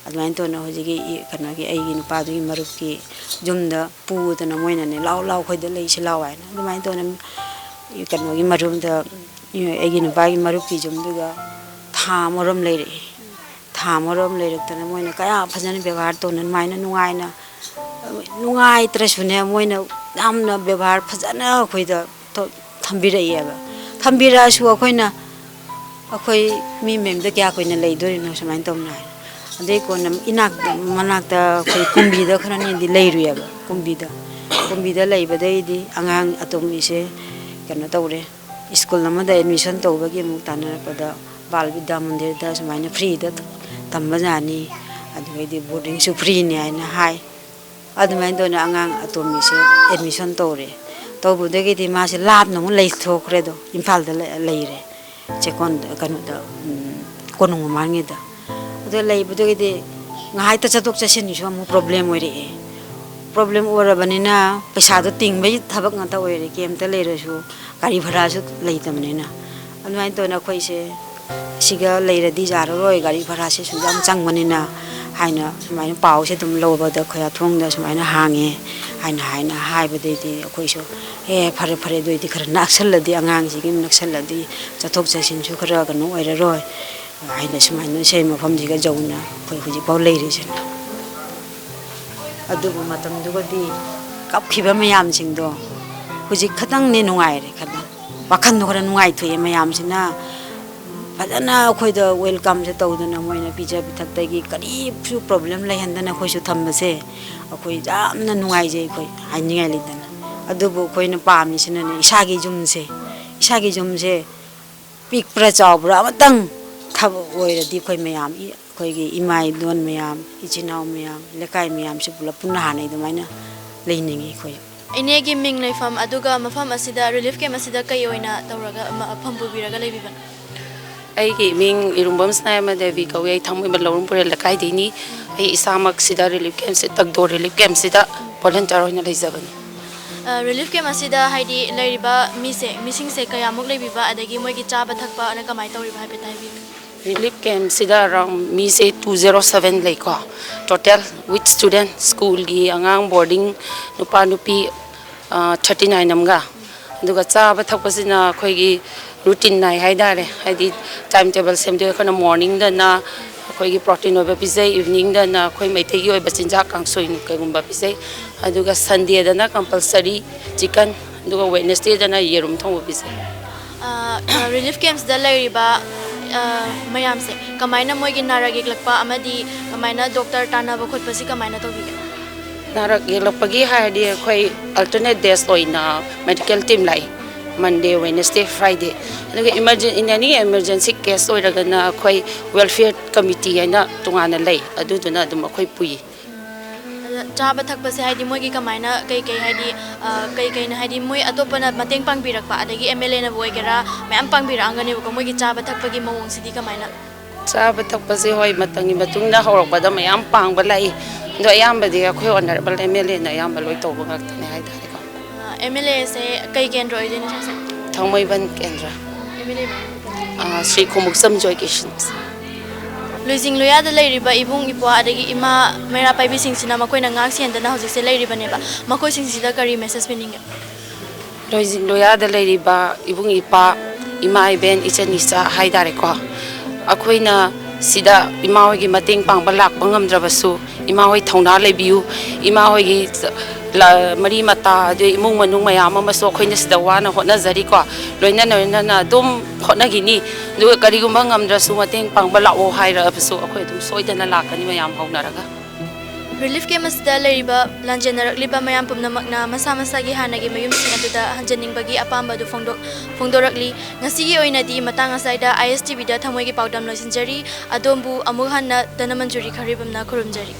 [SPEAKER 5] admai to na hoji gi kan gi ai gi pa du gi marup ki jumda pu da na moi na ne lau khoi da lei se lau ai na admai to na kan gi marum da ai gi pa gi marup ki jum du ga tha moram le re ta na moi na kaya phajan ବ୍ୟବहार to nan mai na nungai tra su ne moi na am na ବ୍ୟବहार phajana khoi da to thambi re ya ba ꯊꯝꯕꯤꯔꯛꯑꯁꯨ ꯑꯩꯈꯣꯏ ꯃꯤ ꯃꯌꯥꯝꯗ ꯀꯌꯥ ꯀꯨꯏꯅ ꯂꯩꯗꯣꯔꯤꯅꯣ ꯁꯨꯃꯥꯏꯅ ꯇꯧꯅ ꯍꯥꯏ ꯑꯗꯩ ꯀꯣꯟꯅ ꯃꯅꯥꯛꯇ ꯑꯩꯈꯣꯏ ꯀꯨꯝꯕꯤꯗ ꯈꯔꯅꯤꯗꯤ ꯂꯩꯔꯨꯏꯑꯕ ꯀꯨꯝꯕꯤꯗ ꯂꯩꯕꯗꯩꯗꯤ ꯑꯉꯥꯡ ꯑꯇꯣꯝꯕꯤꯁꯦ ꯀꯩꯅꯣ ꯇꯧꯔꯦ ꯁ꯭ꯀꯨꯜ ꯑꯃꯗ ꯑꯦꯗꯃꯤꯁꯟ ꯇꯧꯕꯒꯤ ꯑꯃꯨꯛ ꯇꯥꯟꯅꯔꯛꯄꯗ ꯕꯥꯜ ꯕꯤꯗ꯭ꯌꯥ ꯃꯟꯗꯤꯔꯗ ꯁꯨꯃꯥꯏꯅ ꯐ꯭ꯔꯤꯗ ꯇꯝꯕ ꯌꯥꯅꯤ ꯑꯗꯨꯒꯩꯗꯤ ꯕꯣꯔꯗꯤꯡꯁꯨ ꯐ꯭ꯔꯤꯅꯤ ꯍꯥꯏꯅ ꯍꯥꯏ ꯑꯗꯨꯃꯥꯏꯅ ꯇꯧꯅ ꯑꯉꯥꯡ ꯑꯇꯣꯝꯕꯤꯁꯦ ꯑꯦꯗꯃꯤꯁꯟ ꯇꯧꯔꯦ ꯇꯧꯕꯗꯒꯤꯗꯤ ꯃꯥꯁꯦ ꯂꯥꯞꯅ ꯑꯃꯨꯛ ꯂꯩꯊꯣꯛꯈ꯭ꯔꯦꯗꯣ ꯏꯝꯐꯥꯜꯗ ꯂꯩꯔꯦ ꯆꯦꯛꯀꯣꯟꯗ ꯀꯩꯅꯣꯗ ꯀꯣꯅꯨꯡ ꯃꯃꯥꯡꯒꯤꯗ ꯑꯗꯨ ꯂꯩꯕꯗꯒꯤꯗꯤ ꯉꯥꯏꯍꯥꯛꯇ ꯆꯠꯊꯣꯛ ꯆꯠꯁꯤꯟꯒꯤꯁꯨ ꯑꯃꯨꯛ ꯄ꯭ꯔꯣꯕ꯭ꯂꯦꯝ ꯑꯣꯏꯔꯛꯑꯦ ꯄ꯭ꯔꯣꯕ꯭ꯂꯦꯝ ꯑꯣꯏꯔꯕꯅꯤꯅ ꯄꯩꯁꯥꯗꯣ ꯇꯤꯡꯕꯒꯤ ꯊꯕꯛ ꯉꯥꯛꯇ ꯑꯣꯏꯔꯦ ꯀꯦꯝꯇ ꯂꯩꯔꯁꯨ ꯒꯥꯔꯤ ꯚꯔꯥꯁꯨ ꯂꯩꯇꯕꯅꯤꯅ ꯑꯗꯨꯃꯥꯏꯅ ꯇꯧꯅ ꯑꯩꯈꯣꯏꯁꯦ ꯁꯤꯒ ꯂꯩꯔꯗꯤ ꯌꯥꯔꯔꯣꯏ ꯒꯥꯔꯤ ꯚꯔꯥꯁꯦ ꯁꯨꯝ ꯆꯪꯕꯅꯤꯅ ꯍꯥꯏꯅ ꯁꯨꯃꯥꯏꯅ ꯄꯥꯎꯁꯦ ꯑꯗꯨꯝ ꯂꯧꯕꯗ ꯈꯣꯌꯥꯊꯣꯡꯗ ꯁꯨꯃꯥꯏꯅ ꯍꯥꯡꯉꯦ ꯍꯥꯏꯅ ꯍꯥꯏꯕꯗꯩꯗꯤ ꯑꯩꯈꯣꯏꯁꯨ ꯐꯔꯦ ꯑꯗꯨꯏꯗꯤ ꯈꯔ ꯅꯛꯁꯜꯂꯗꯤ ꯑꯉꯥꯡꯁꯤꯒꯤ ꯅꯛꯁꯜꯂꯗꯤ ꯆꯠꯊꯣꯛ ꯆꯠꯁꯤꯟꯁꯨ ꯈꯔ ꯀꯩꯅꯣ ꯑꯣꯏꯔꯔꯣꯏ ꯍꯥꯏꯅ ꯁꯨꯃꯥꯏꯅ ꯁꯤ ꯃꯐꯝꯁꯤꯒ ꯌꯧꯅ ꯑꯩꯈꯣꯏ ꯍꯧꯖꯤꯛꯐꯥꯎ ꯂꯩꯔꯤꯁꯤꯅ ꯑꯗꯨꯕꯨ ꯃꯇꯝꯗꯨꯒꯗꯤ ꯀꯞꯈꯤꯕ ꯃꯌꯥꯝꯁꯤꯡꯗꯣ ꯍꯧꯖꯤꯛ ꯈꯇꯪꯅꯦ ꯅꯨꯡꯉꯥꯏꯔꯦ ꯈꯇꯪ ꯋꯥꯈꯟꯗꯣ ꯈꯔ ꯅꯨꯡꯉꯥꯏꯊꯣꯛꯑꯦ ꯃꯌꯥꯝꯁꯤꯅ ꯐꯖꯅ ꯑꯩꯈꯣꯏꯗ ꯋꯦꯜꯀꯝꯁꯦ ꯇꯧꯗꯅ ꯃꯣꯏꯅ ꯄꯤꯖ ꯄꯤꯊꯛꯇꯒꯤ ꯀꯔꯤꯁꯨ ꯄ꯭ꯔꯣꯕ꯭ꯂꯦꯝ ꯂꯩꯍꯟꯗꯅ ꯑꯩꯈꯣꯏꯁꯨ ꯊꯝꯕꯁꯦ ꯑꯩꯈꯣꯏ ꯌꯥꯝꯅ ꯅꯨꯡꯉꯥꯏꯖꯩ ꯑꯩꯈꯣꯏ ꯍꯥꯏꯅꯤꯡꯉꯥꯏ ꯂꯩꯇꯅ ꯑꯗꯨꯕꯨ ꯑꯩꯈꯣꯏꯅ ꯄꯥꯝꯃꯤꯁꯤꯅꯅꯦ ꯏꯁꯥꯒꯤ ꯌꯨꯝꯁꯦ ꯄꯤꯛꯄ꯭ꯔꯥ ꯆꯥꯎꯕ꯭ꯔꯥ ꯑꯃꯇꯪ ꯊꯕꯛ ꯑꯣꯏꯔꯗꯤ ꯑꯩꯈꯣꯏ ꯃꯌꯥꯝ ꯑꯩꯈꯣꯏꯒꯤ ꯏꯃꯥ ꯏꯗꯣꯟ ꯃꯌꯥꯝ ꯏꯆꯤꯟ ꯏꯅꯥꯎ ꯃꯌꯥꯝ ꯂꯩꯀꯥꯏ ꯃꯌꯥꯝꯁꯤ ꯄꯨꯂꯞ ꯄꯨꯟꯅ ꯍꯥꯟꯅꯩ ꯑꯗꯨꯃꯥꯏꯅ ꯂꯩꯅꯤꯡꯉꯤ ꯑꯩꯈꯣꯏ
[SPEAKER 1] ꯏꯅꯦꯒꯤ ꯃꯤꯡ ꯂꯩꯐꯝ ꯑꯗꯨꯒ ꯃꯐꯝ ꯑꯁꯤꯗ ꯔꯤꯂꯤꯐ ꯀꯦꯝꯞ ꯑꯁꯤꯗ ꯀꯩ ꯑꯣꯏꯅ ꯇꯧꯔꯒ ꯃꯐꯝ ꯄꯨꯕꯤꯔꯒ ꯂꯩꯕꯤꯕꯅꯣ
[SPEAKER 10] ꯑꯩꯒꯤ ꯃꯤꯡ ꯏꯔꯨꯝꯕꯝ ꯁꯅꯥꯌꯥꯏꯃ ꯗꯦꯕꯤ ꯀꯧꯏ ꯑꯩ ꯊꯥꯡꯃꯩꯕꯟ ꯂꯧꯔꯨꯝꯄꯨꯔꯦꯜ ꯂꯩꯀꯥꯏꯗꯩꯅꯤ ꯑꯩ ꯏꯁꯥꯃꯛ ꯁꯤꯗ ꯔꯤꯂꯤꯐ ꯀꯦꯝꯞꯁꯦ ꯇꯒꯗꯣꯔ ꯔꯤꯂꯤꯐ ꯀꯦꯝꯞꯁꯤꯗ ꯚꯣꯂꯟꯇꯤꯌꯔ ꯑꯣꯏꯅ ꯂꯩꯖꯕꯅꯤ
[SPEAKER 1] ꯔꯤꯂꯤꯐ ꯀꯦꯝꯞ ꯑꯁꯤꯗ ꯍꯥꯏꯗꯤ ꯂꯩꯔꯤꯕ ꯃꯤꯁꯤꯡꯁꯦ ꯀꯌꯥꯃꯨꯛ ꯂꯩꯕꯤꯕ ꯑꯗꯒꯤ ꯃꯣꯏꯒꯤ ꯆꯥꯕ ꯊꯛꯄꯅ ꯀꯃꯥꯏꯅ ꯇꯧꯔꯤꯕ ꯍꯥꯏꯐꯦꯠ ꯍꯥꯏꯕꯤꯌꯨ
[SPEAKER 10] ꯔꯤꯂꯤꯐ ꯀꯦꯝꯞꯁꯤꯗ ꯑꯔꯥꯎꯟ ꯃꯤꯁꯦ 207 ꯂꯩꯀꯣ ꯇꯣꯇꯦꯜ ꯋꯤꯠ ꯁ꯭ꯇꯨꯗꯦꯟ ꯁ꯭ꯀꯨꯜꯒꯤ ꯑꯉꯥꯡ ꯕꯣꯔꯗꯤꯡ ꯅꯨꯄꯥ ꯅꯨꯄꯤ 39 ꯑꯃꯒ ꯑꯗꯨꯒ ꯆꯥꯕ ꯊꯛꯄꯁꯤꯅ ꯑꯩꯈꯣꯏꯒꯤ ꯔꯨꯇꯤꯟ ꯅꯥꯏ ꯍꯥꯏꯇꯥꯔꯦ ꯍꯥꯏꯗꯤ ꯇꯥꯏꯝ ꯇꯦꯕꯜ ꯁꯦꯝꯗꯣꯛꯑꯦ ꯑꯩꯈꯣꯏꯅ ꯃꯣꯔꯅꯤꯡꯗꯅ ꯑꯩꯈꯣꯏꯒꯤ ꯄ꯭ꯔꯣꯇꯤꯟ ꯑꯣꯏꯕ ꯄꯤꯖꯩ ꯏꯚꯤꯅꯤꯡꯗꯅ ꯑꯩꯈꯣꯏ ꯃꯩꯇꯩꯒꯤ ꯑꯣꯏꯕ ꯆꯤꯟꯖꯥꯛ ꯀꯥꯡꯁꯣꯏ ꯀꯩꯒꯨꯝꯕ ꯄꯤꯖꯩ ꯑꯗꯨꯒ ꯁꯟꯗꯦꯗꯅ ꯀꯝꯄꯜꯁꯔꯤ ꯆꯤꯀꯟ ꯑꯗꯨꯒ ꯋꯦꯗꯅꯁꯗꯦꯗꯅ ꯌꯦꯔꯨꯝ ꯊꯣꯡꯕ ꯄꯤꯖꯩ
[SPEAKER 1] ꯔꯤꯂꯤꯐ ꯀꯦꯝꯞꯁꯤꯗ ꯂꯩꯔꯤꯕ ꯃꯌꯥꯝꯁꯦ ꯀꯃꯥꯏꯅ ꯃꯣꯏꯒꯤ ꯅꯥꯔꯛ ꯌꯦꯛꯂꯛꯄ ꯑꯃꯗꯤ ꯀꯃꯥꯏꯅ ꯗꯣꯛꯇꯔ ꯇꯥꯟꯅꯕ ꯈꯣꯠꯄꯁꯤ ꯀꯃꯥꯏꯅ ꯇꯧꯕꯤꯒꯦ
[SPEAKER 10] ꯅꯥꯔꯛ ꯌꯦꯛꯂꯛꯄꯒꯤ ꯍꯥꯏꯔꯗꯤ ꯑꯩꯈꯣꯏ ꯑꯜꯇꯔꯅꯦꯠ ꯗꯦꯖ ꯑꯣꯏꯅ ꯃꯦꯗꯤꯀꯦꯜ ꯇꯤꯝ ꯂꯥꯛꯏ ꯃꯟꯗꯦ ꯋꯦꯗꯅꯁꯗꯦ ꯐ꯭ꯔꯥꯏꯗꯦ ꯑꯗꯨꯒ ꯏꯟ ꯑꯦꯅꯤ ꯑꯦꯃꯔꯖꯦꯟꯁꯤ ꯀꯦꯁ ꯑꯣꯏꯔꯒꯅ ꯑꯩꯈꯣꯏ ꯋꯦꯜꯐꯤꯌꯔ ꯀꯃꯤꯇꯤ ꯍꯥꯏꯅ ꯇꯣꯉꯥꯟꯅ ꯂꯩ ꯑꯗꯨꯗꯨꯅ ꯑꯗꯨꯝ ꯑꯩꯈꯣꯏ ꯄꯨꯏ
[SPEAKER 1] ꯆꯥꯕ ꯊꯛꯄꯁꯦ ꯍꯥꯏꯗꯤ ꯃꯣꯏꯒꯤ ꯀꯃꯥꯏꯅ ꯀꯩ ꯍꯥꯏꯗꯤ ꯀꯩꯅ ꯍꯥꯏꯗꯤ ꯃꯣꯏ ꯑꯇꯣꯞꯄꯅ ꯃꯇꯦꯡ ꯄꯥꯡꯕꯤꯔꯛꯄ ꯑꯗꯒꯤ MLAꯅꯕꯨ ꯑꯣꯏꯒꯦꯔꯥ ꯃꯌꯥꯝ ꯄꯥꯡꯕꯤꯔꯛꯑꯝꯒꯅꯦꯕꯀꯣ ꯃꯣꯏꯒꯤ ꯆꯥꯕ ꯊꯛꯄꯒꯤ ꯃꯑꯣꯡꯁꯤꯗꯤ ꯀꯃꯥꯏꯅ
[SPEAKER 10] ꯆꯥꯕ ꯊꯛꯄꯁꯦ ꯍꯣꯏ ꯃꯇꯝꯒꯤ ꯃꯇꯨꯡꯗ ꯍꯧꯔꯛꯄꯗ ꯃꯌꯥꯝ ꯄꯥꯡꯕ ꯂꯥꯛꯏ ꯑꯗꯣ ꯑꯌꯥꯝꯕꯗꯤ ꯑꯩꯈꯣꯏ ꯑꯣꯅꯔꯦꯕꯜ MLAꯅ ꯑꯌꯥꯝꯕ ꯂꯣꯏ ꯇꯧꯕ ꯉꯥꯛꯇꯅꯦ ꯍꯥꯏꯇꯥꯔꯦꯀꯣ
[SPEAKER 1] MLAꯁꯦ ꯀꯩ ꯀꯦꯟꯗ꯭ꯔ ꯑꯣꯏꯗꯣꯏꯅꯣ ꯁꯤꯁꯦ
[SPEAKER 10] ꯊꯥꯡꯃꯩꯕꯟ ꯀꯦꯟꯗ꯭ꯔ
[SPEAKER 1] MLA
[SPEAKER 10] ꯁ꯭ꯔꯤ ꯈꯣꯡꯃꯨꯛꯆꯝ ꯖꯣꯏ ꯀꯤꯁꯟꯁ
[SPEAKER 1] ꯂꯣꯏꯖꯤꯡ ꯂꯣꯌꯥꯗ ꯂꯩꯔꯤꯕ ꯏꯕꯨꯡ ꯏꯄ꯭ꯋꯥ ꯑꯗꯒꯤ ꯏꯃꯥ ꯃꯩꯔꯥ ꯄꯥꯏꯕꯤꯁꯤꯡꯁꯤꯅ ꯃꯈꯣꯏꯅ ꯉꯥꯛ ꯁꯦꯟꯗꯅ ꯍꯧꯖꯤꯛꯁꯦ ꯂꯩꯔꯤꯕꯅꯦꯕ ꯃꯈꯣꯏꯁꯤꯡꯁꯤꯗ ꯀꯔꯤ ꯃꯦꯁꯦꯖ ꯄꯤꯅꯤꯡꯒꯦ
[SPEAKER 10] ꯂꯣꯏꯖꯤꯡ ꯂꯣꯌꯥꯗ ꯂꯩꯔꯤꯕ ꯏꯕꯨꯡ ꯏꯄꯥ ꯏꯃꯥ ꯏꯕꯦꯟ ꯏꯆꯟ ꯏꯆꯥ ꯍꯥꯏꯇꯥꯔꯦꯀꯣ ꯑꯩꯈꯣꯏꯅ ꯁꯤꯗ ꯏꯃꯥ ꯍꯣꯏꯒꯤ ꯃꯇꯦꯡ ꯄꯥꯡꯕ ꯂꯥꯛꯄ ꯉꯝꯗ꯭ꯔꯕꯁꯨ ꯏꯃꯥ ꯍꯣꯏ ꯊꯧꯅꯥ ꯂꯩꯕꯤꯌꯨ ꯏꯃꯥ ꯍꯣꯏꯒꯤ ꯃꯔꯤ ꯃꯇꯥ ꯑꯗꯩꯏꯃꯨꯡ ꯃꯅꯨꯡ ꯃꯌꯥꯝ ꯑꯃꯁꯨ ꯑꯩꯈꯣꯏꯅ ꯁꯤꯗ ꯋꯥꯅ ꯍꯣꯠꯅꯖꯔꯤꯀꯣ ꯂꯣꯏꯅꯅ ꯑꯗꯨꯝ ꯍꯣꯠꯅꯈꯤꯅꯤ ꯑꯗꯨꯒ ꯀꯔꯤꯒꯨꯝꯕ ꯉꯝꯗ꯭ꯔꯁꯨ ꯃꯇꯦꯡ ꯄꯥꯡꯕ ꯂꯥꯛꯑꯣ ꯍꯥꯏꯔꯕꯁꯨ ꯑꯩꯈꯣꯏ ꯑꯗꯨꯝ ꯁꯣꯏꯗꯅ ꯂꯥꯛꯀꯅꯤ ꯃꯌꯥꯝ ꯍꯧꯅꯔꯒ
[SPEAKER 1] ꯔꯤꯂꯤꯐ ꯀꯦꯝꯞ ꯑꯁꯤꯗ ꯂꯩꯔꯤꯕ ꯂꯥꯟꯖꯦꯟꯅꯔꯛꯂꯤꯕ ꯃꯌꯥꯝ ꯄꯨꯝꯅꯃꯛꯅ ꯃꯁꯥ ꯃꯁꯥꯒꯤ ꯍꯥꯟꯅꯒꯤ ꯃꯌꯨꯝꯁꯤꯡ ꯑꯗꯨꯗ ꯍꯟꯖꯅꯤꯡꯕꯒꯤ ꯑꯄꯥꯝꯕ ꯑꯗꯨ ꯐꯣꯡꯗꯣꯔꯛꯂꯤ ꯉꯁꯤꯒꯤ ꯑꯣꯏꯅꯗꯤ ꯃꯇꯥꯡ ꯑꯁ꯭ꯋꯥꯏꯗ ISTVꯗ ꯊꯃꯣꯏꯒꯤ ꯄꯥꯎꯗꯝ ꯂꯣꯏꯁꯤꯟꯖꯔꯤ ꯑꯗꯣꯝꯕꯨ ꯑꯃꯨꯛ ꯍꯟꯅ ꯙꯅꯃꯟꯖꯨꯔꯤ ꯈꯥꯔꯤꯕꯝꯅ ꯈꯨꯔꯨꯝꯖꯔꯤ